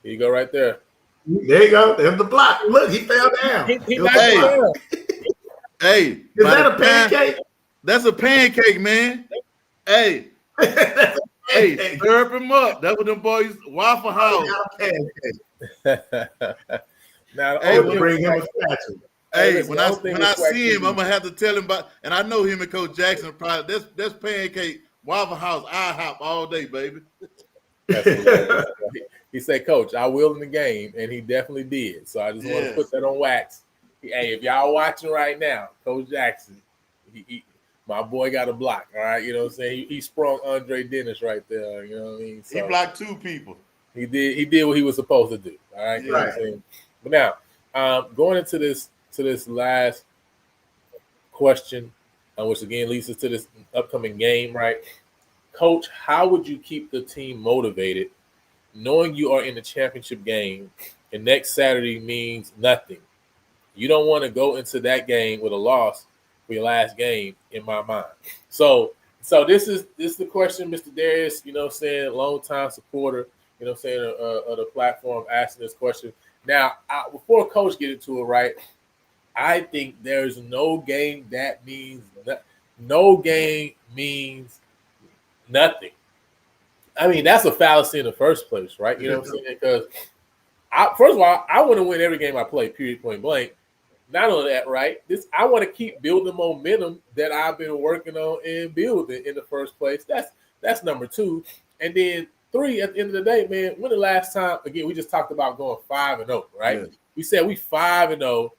Speaker 1: Here you go right there.
Speaker 2: There you go. There's the block. Look, he fell down.
Speaker 1: He knocked it down.
Speaker 3: Hey,
Speaker 2: is that a pancake?
Speaker 3: That's a pancake, man. Hey, hey, serve him up. That's what them boys, Waffle House.
Speaker 1: Now,
Speaker 3: hey,
Speaker 2: bring him a statue.
Speaker 3: Hey, when I see him, I'm gonna have to tell him about. And I know him and Coach Jackson probably that's pancake Waffle House. I hop all day, baby.
Speaker 1: He said, "Coach, I will in the game," and he definitely did. So I just want to put that on wax. Hey, if y'all watching right now, Coach Jackson, my boy got a block. All right, you know what I'm saying. He sprung Andre Dennis right there. You know what I mean. So
Speaker 3: he blocked two people.
Speaker 1: He did what he was supposed to do. All right. You know what I'm saying? But now, going into this last question, which again leads us to this upcoming game, right? Coach, how would you keep the team motivated, knowing you are in the championship game, and next Saturday means nothing? You don't want to go into that game with a loss for your last game, in my mind. So this is the question, Mr. Darius. You know what I'm saying, long-time supporter. You know what I'm saying, of the platform, asking this question. Now, before Coach get into it, right? I think there's no game that means nothing. I mean, that's a fallacy in the first place, right? You know what I'm saying? Because first of all, I want to win every game I play, period, point blank. Not only that, right? I want to keep building momentum that I've been working on and building in the first place. That's number two. And then 3, at the end of the day, man, when the last time, again, we just talked about going 5-0, right? Yes. We said we 5-0,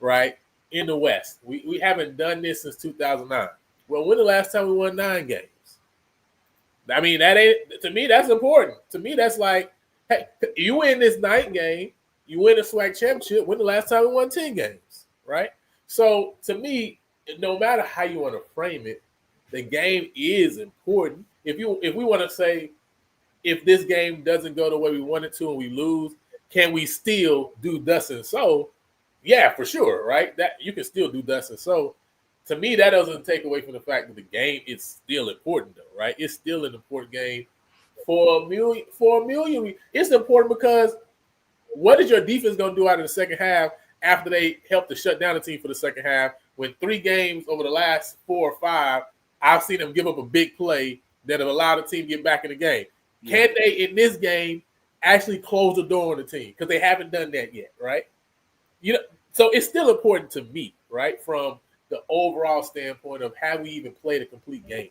Speaker 1: right, in the West. We haven't done this since 2009. Well, when the last time we won 9 games? I mean, to me, that's important. To me, that's like, hey, you win this 9th game, you win a SWAC championship. When the last time we won 10 games, right? So to me, no matter how you want to frame it, the game is important. If we want to say, if this game doesn't go the way we want it to and we lose, can we still do thus and so? Yeah, for sure, right? That you can still do thus and so. To me, that doesn't take away from the fact that the game is still important, though, right? It's still an important game for a million. It's important because what is your defense going to do out in the second half after they helped to shut down the team for the second half? When 3 games over the last 4 or 5, I've seen them give up a big play that have allowed the team to get back in the game. Can they, in this game, actually close the door on the team? Because they haven't done that yet, right? You know, so it's still important to me, right, from the overall standpoint of how we even played a complete game.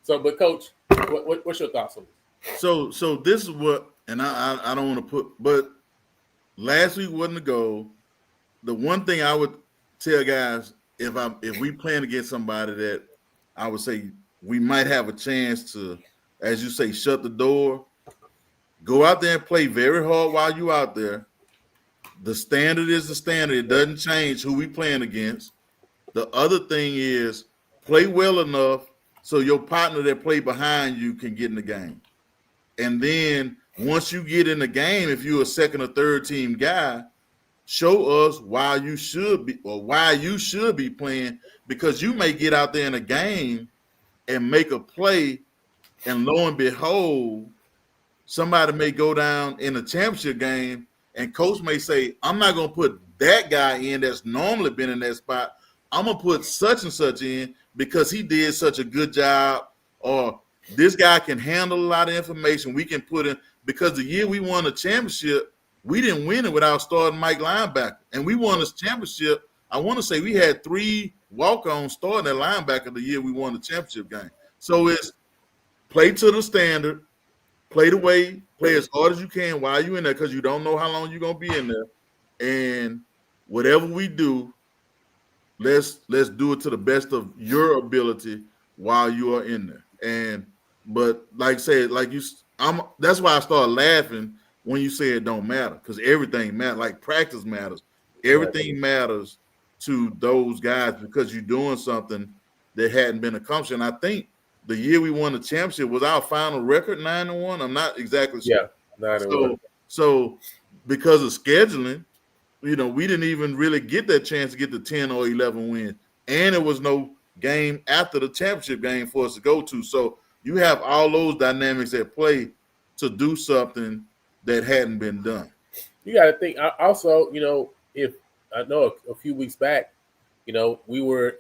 Speaker 1: So, but Coach, what's your thoughts on this?
Speaker 3: So this is what, and I don't want to put, but last week wasn't a goal. The one thing I would tell guys, if we playing against somebody that I would say we might have a chance to, as you say, shut the door, go out there and play very hard while you out there. The standard is the standard. It doesn't change who we playing against. The other thing is play well enough so your partner that play behind you can get in the game. And then once you get in the game, if you're a second or third team guy, show us why you should be playing, because you may get out there in a game and make a play, and lo and behold, somebody may go down in a championship game, and coach may say, I'm not going to put that guy in that's normally been in that spot. I'm going to put such and such in because he did such a good job, or this guy can handle a lot of information. We can put in, because the year we won a championship, we didn't win it without starting Mike linebacker, and we won this championship. I want to say we had 3 walk-ons starting at linebacker the year we won the championship game. So it's play to the standard, play the way, play as hard as you can while you're in there, because you don't know how long you're gonna be in there. And whatever we do, let's do it to the best of your ability while you are in there. But like I said, that's why I started laughing when you say it don't matter, because everything matters. Like practice matters. Everything matters to those guys because you're doing something that hadn't been accomplished. And I think the year we won the championship was our final record 9-1. I'm not exactly sure.
Speaker 1: Yeah, 9-1.
Speaker 3: So because of scheduling, we didn't even really get that chance to get the 10 or 11 wins. And there was no game after the championship game for us to go to. So you have all those dynamics at play to do something that hadn't been done.
Speaker 1: You got to think also, if I know a few weeks back, we were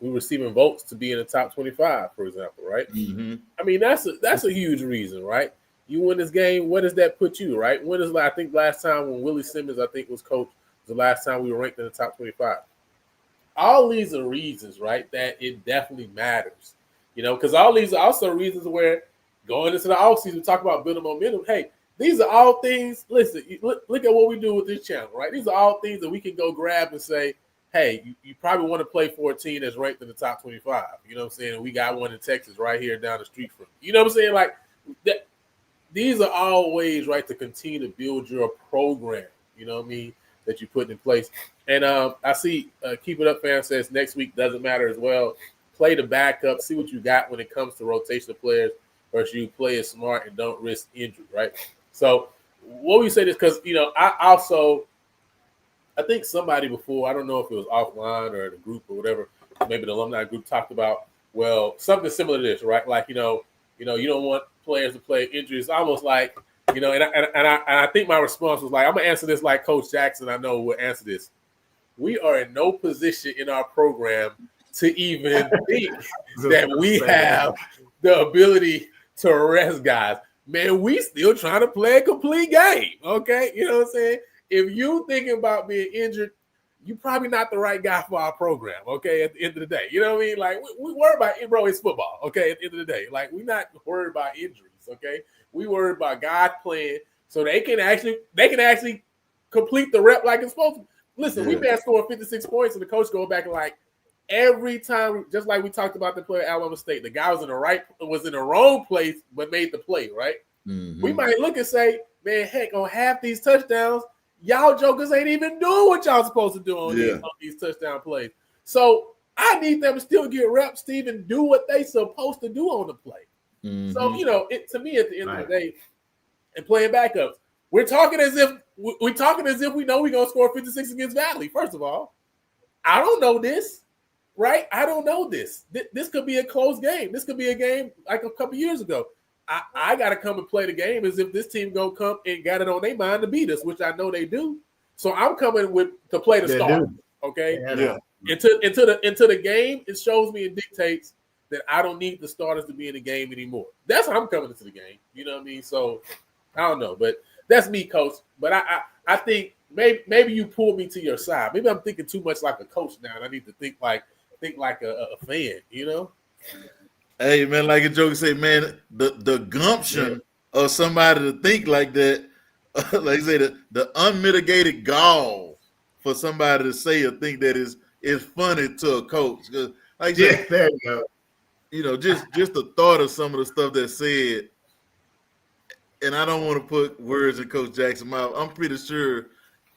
Speaker 1: receiving votes to be in the top 25, for example, right?
Speaker 3: Mm-hmm.
Speaker 1: I mean, that's a huge reason, right? You win this game, where does that put you, right? I think last time when Willie Simmons, I think, was coach, was the last time we were ranked in the top 25. All these are reasons, right, that it definitely matters, because all these are also reasons where going into the offseason, we talk about building momentum. Hey, these are all things, listen, look at what we do with this channel, right? These are all things that we can go grab and say, hey, you probably want to play for a team that's ranked in the top 25. You know what I'm saying? And we got one in Texas right here down the street from you. You know what I'm saying? Like, that, these are all ways, right, to continue to build your program, you know what I mean, that you put in place. And I see Keep It Up fan says next week doesn't matter as well. Play the backup, see what you got when it comes to rotation of players versus you play it smart and don't risk injury, right? So what we say this because, I think somebody before, I don't know if it was offline or the group or whatever, maybe the alumni group talked about, well, something similar to this, right? Like, you don't want players to play injuries. It's almost like, and I think my response was like, I'm going to answer this like Coach Jackson, I know will answer this. We are in no position in our program to even think that we have the ability to rest guys. Man, we still trying to play a complete game, okay? You know what I'm saying? If you thinking about being injured, you're probably not the right guy for our program, okay, at the end of the day. You know what I mean? Like, we worry about it, bro, it's football, okay, at the end of the day. Like, we're not worried about injuries, okay? We worried about guys playing so they can actually complete the rep like it's supposed to. Listen, we may have scored 56 points, and the coach go back and like, every time, just like we talked about the play at Alabama State, the guy was in the wrong place, but made the play, right?
Speaker 3: Mm-hmm.
Speaker 1: We might look and say, man, heck, on half these touchdowns, y'all jokers ain't even doing what y'all supposed to do on these touchdown plays. So I need them to still get reps, Steve, and do what they supposed to do on the play.
Speaker 3: Mm-hmm.
Speaker 1: So, to me, at the end of the day, and playing backups, we're talking as if we know we're going to score 56 against Valley, first of all. I don't know this, right? I don't know this. This could be a close game. This could be a game like a couple years ago. I got to come and play the game as if this team going to come and got it on their mind to beat us, which I know they do. So I'm coming to play the start, okay?
Speaker 3: Yeah.
Speaker 1: Into the game, it shows me and dictates that I don't need the starters to be in the game anymore. That's how I'm coming into the game. You know what I mean? So I don't know, but that's me, Coach. But I think maybe you pull me to your side. Maybe I'm thinking too much like a coach now, and I need to think like a fan.
Speaker 3: Hey man, like a joke say, man, the gumption of somebody to think like that, like I say, the unmitigated gall for somebody to say or think that is funny to a coach. Like
Speaker 2: there you go.
Speaker 3: Just the thought of some of the stuff that's said, and I don't want to put words in Coach Jackson's mouth. I'm pretty sure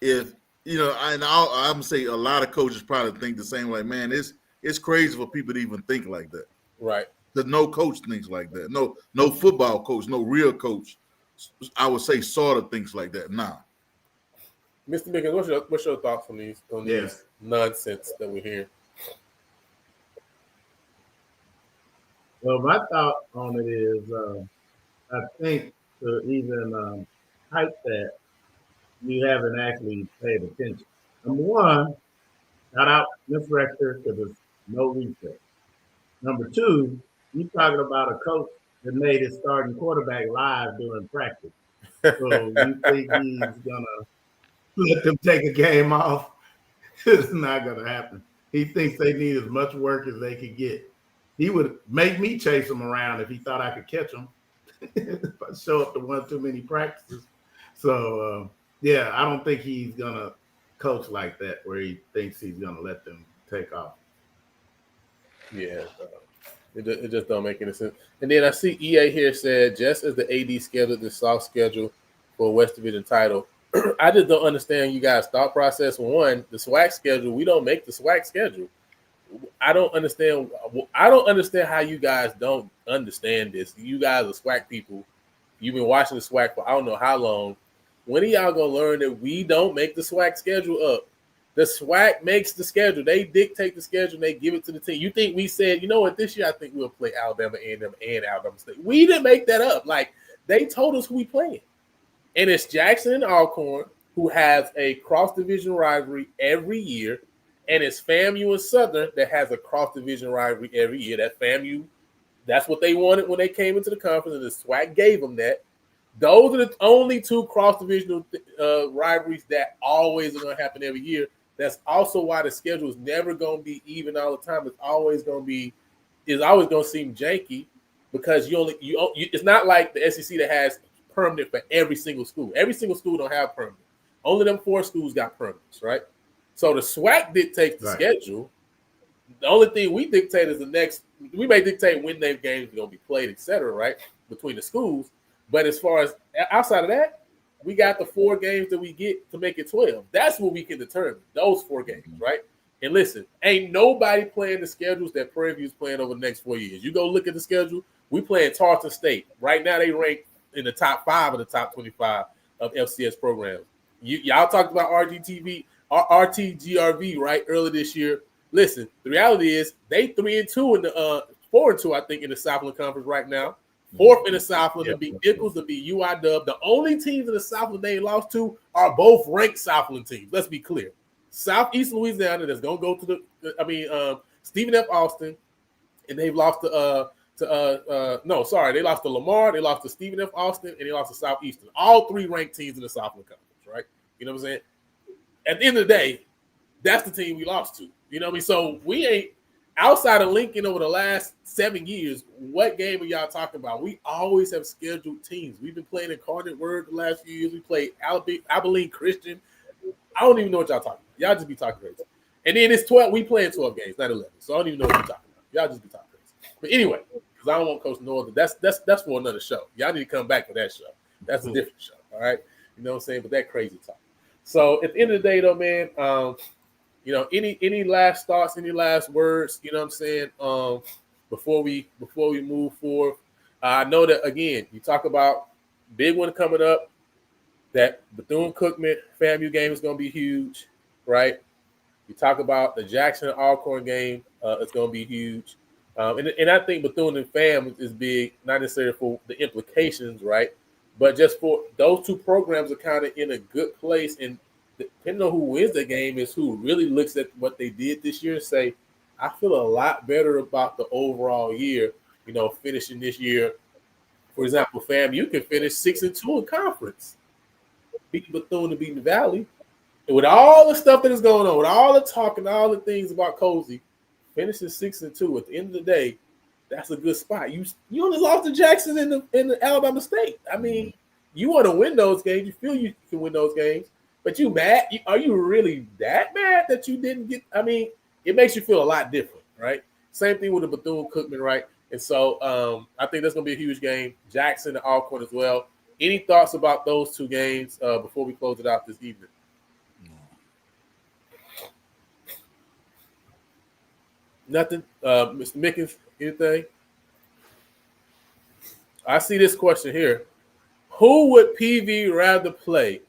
Speaker 3: if I'm gonna say a lot of coaches probably think the same. Like, man, it's crazy for people to even think like that.
Speaker 1: Right.
Speaker 3: Because no coach thinks like that. No football coach, no real coach, I would say, sort of thinks like that. Nah.
Speaker 1: Mr. Mickens, what's your thoughts on these nonsense that we hear?
Speaker 2: Well, my thought on it is, I think to even hype that, you haven't actually paid attention. Number one, shout out Miss Rector because there's no reset. Number two, you talking about a coach that made his starting quarterback live during practice. So you think he's gonna let them take a game off? It's not gonna happen. He thinks they need as much work as they could get. He would make me chase him around if he thought I could catch him. If I show up to one too many practices. So yeah, I don't think he's gonna coach like that, where he thinks he's gonna let them take off.
Speaker 1: Yeah, it just don't make any sense. And then I see EA here said just as the AD scheduled the soft schedule for a West Division title, I just don't understand you guys' thought process. One, the SWAC schedule, we don't make the SWAC schedule. I don't understand. I don't understand how you guys don't understand this. You guys are SWAC people. You've been watching the SWAC for I don't know how long. When are y'all gonna learn that we don't make the SWAC schedule up? The SWAC makes the schedule. They dictate the schedule. And they give it to the team. You think we said, you know what? This year I think we'll play Alabama A&M and Alabama State. We didn't make that up. Like they told us who we playing, and it's Jackson and Alcorn who has a cross division rivalry every year, and it's FAMU and Southern that has a cross division rivalry every year. That FAMU, that's what they wanted when they came into the conference, and the SWAC gave them that. Those are the only two cross divisional rivalries that always are going to happen every year. That's also why the schedule is never going to be even all the time. It's always going to seem janky because it's not like the SEC that has permanent for every single school. Every single school don't have permanent. Only them 4 schools got permanents, right? So the SWAC dictates the schedule. The only thing we dictate is we may dictate when their games are going to be played, et cetera, right? Between the schools. But as far as outside of that, we got the 4 games that we get to make it 12. That's what we can determine, those 4 games, right? And listen, ain't nobody playing the schedules that Prairie View is playing over the next 4 years. You go look at the schedule, we playing Tarleton State. Right now, they rank in the top 5 of the top 25 of FCS programs. Y'all talked about RTGRV, right, earlier this year. Listen, the reality is they 3-2 in the 4-2, I think, in the Southland Conference right now. 4th in the Southland to beat Nichols, to beat UIW. The only teams in the Southland they lost to are both ranked Southland teams. Let's be clear. Southeast Louisiana that's going to go to Stephen F. Austin, and they've lost they lost to Lamar, they lost to Stephen F. Austin, and they lost to Southeastern. All 3 ranked teams in the Southland Conference, right? You know what I'm saying? At the end of the day, that's the team we lost to. You know what I mean? So we ain't outside of Lincoln over the last 7 years. What game are y'all talking about? We always have scheduled teams. We've been playing Incarnate Word the last few years. We played Abilene Christian. I don't even know what y'all talking about. Y'all just be talking crazy. And then it's 12. We playing 12 games, not 11. So I don't even know what you're talking about. Y'all just be talking crazy. But anyway, because I don't want Coach Northern. That's for another show. Y'all need to come back for that show. That's a different show. All right. You know what I'm saying? But that crazy talk. So at the end of the day, though, man, any last thoughts, any last words, you know what I'm saying? Before we move forward. I know that again, you talk about big one coming up, that Bethune-Cookman FAMU game is going to be huge, right? You talk about the Jackson and Alcorn game, it's going to be huge. And I think Bethune and FAM is big, not necessarily for the implications, right? But just for those 2 programs are kind of in a good place. And depending on who wins the game is who really looks at what they did this year and say, I feel a lot better about the overall year, finishing this year. For example, FAM, you can finish 6-2 in conference, beating Bethune and beating the Valley. And with all the stuff that is going on, with all the talk and all the things about Cozy, finishing 6-2 at the end of the day, that's a good spot. You only lost to Jackson in the Alabama State. I mean, you want to win those games. You feel you can win those games, but you mad? Are you really that mad that you didn't get? I mean, it makes you feel a lot different, right? Same thing with the Bethune-Cookman, right? And so I think that's going to be a huge game. Jackson and Alcorn as well. Any thoughts about those 2 games before we close it out this evening? Nothing. Mr. Mickens, anything? I see this question here. Who would PV rather play,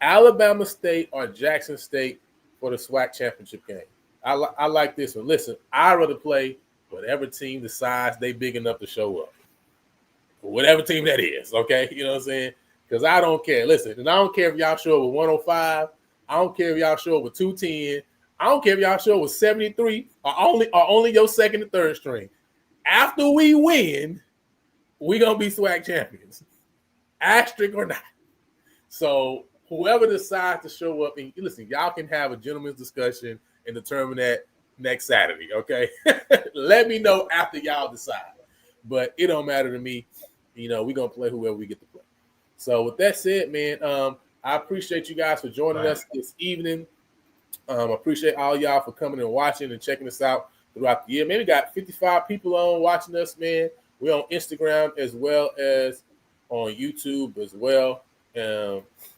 Speaker 1: Alabama State or Jackson State for the SWAC championship game? I like this one. Listen, I'd rather play whatever team decides they big enough to show up. Whatever team that is, okay? You know what I'm saying? Because I don't care. Listen, and I don't care if y'all show up with 105. I don't care if y'all show up with 210. I don't care if y'all show up with 73 or only your second and third string. After we win, we're going to be SWAC champions. Asterisk or not. So whoever decides to show up, and listen, y'all can have a gentleman's discussion and determine that next Saturday, okay? Let me know after y'all decide. But it don't matter to me. You know, we're going to play whoever we get to play. So with that said, man, I appreciate you guys for joining us this evening. I appreciate all y'all for coming and watching and checking us out throughout the year. Man, we got 55 people on watching us, man. We're on Instagram as well as on YouTube as well.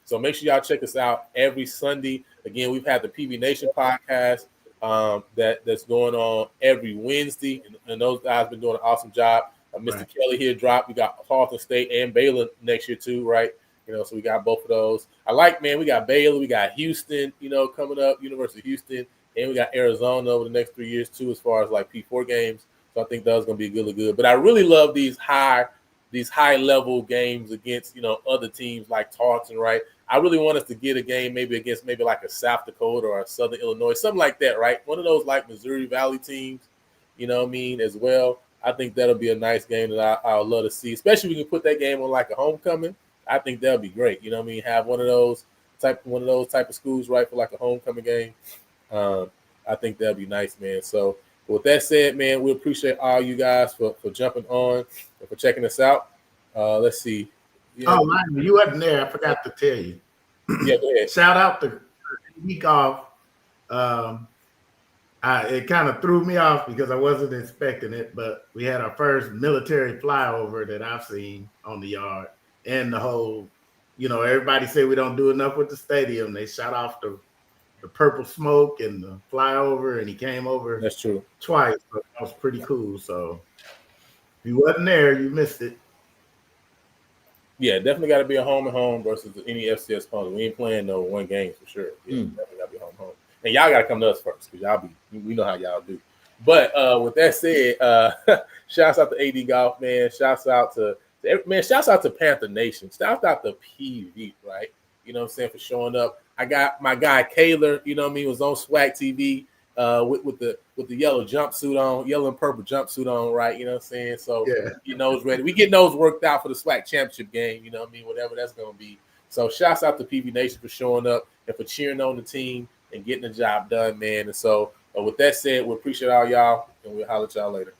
Speaker 1: So make sure y'all check us out every Sunday. Again, we've had the PV Nation podcast that's going on every Wednesday, and those guys have been doing an awesome job. Mr. Kelly here dropped. We got Tarleton State and Baylor next year too, right? You know, so we got both of those. We got Baylor, we got Houston, you know, coming up, University of Houston, and we got Arizona over the next 3 years too, as far as like P4 games. So I think those are gonna be really good. But I really love these high level games against, you know, other teams like Tarleton, right? I really want us to get a game maybe against like a South Dakota or a Southern Illinois, something like that, right? One of those like Missouri Valley teams, you know what I mean, as well. I think that'll be a nice game that I'll love to see, especially if we can put that game on like a homecoming. I think that'll be great. You know what I mean? Have one of those type of schools, right, for like a homecoming game. I think that'll be nice, man. So with that said, man, we appreciate all you guys for jumping on and for checking us out. Let's see.
Speaker 2: Yeah. Oh, man, you wasn't there. I forgot to tell you.
Speaker 1: Yeah, go ahead.
Speaker 2: Shout out to week off. It kind of threw me off because I wasn't expecting it, but we had our first military flyover that I've seen on the yard, and the whole, you know, everybody say we don't do enough with the stadium. They shot off the purple smoke and the flyover, and he came over.
Speaker 1: That's true.
Speaker 2: Twice. So that was pretty cool. So if you wasn't there, you missed it.
Speaker 1: Yeah, definitely got to be a home and home versus any FCS opponent. We ain't playing no one game for sure. Yeah, definitely got to be home and home. And y'all got to come to us first because we know how y'all do. But with that said, shouts out to AD Golf, man. Shouts out to Panther Nation. Shouts out to PV, right? You know what I'm saying, for showing up. I got my guy Kaler, you know what I mean, was on Swag TV with the yellow jumpsuit on, yellow and purple jumpsuit on, right? You know what I'm saying? So getting those ready. We getting those worked out for the SWAC championship game, you know what I mean, whatever that's gonna be. So shouts out to PV Nation for showing up and for cheering on the team and getting the job done, man. And so with that said, we appreciate all y'all, and we'll holler at y'all later.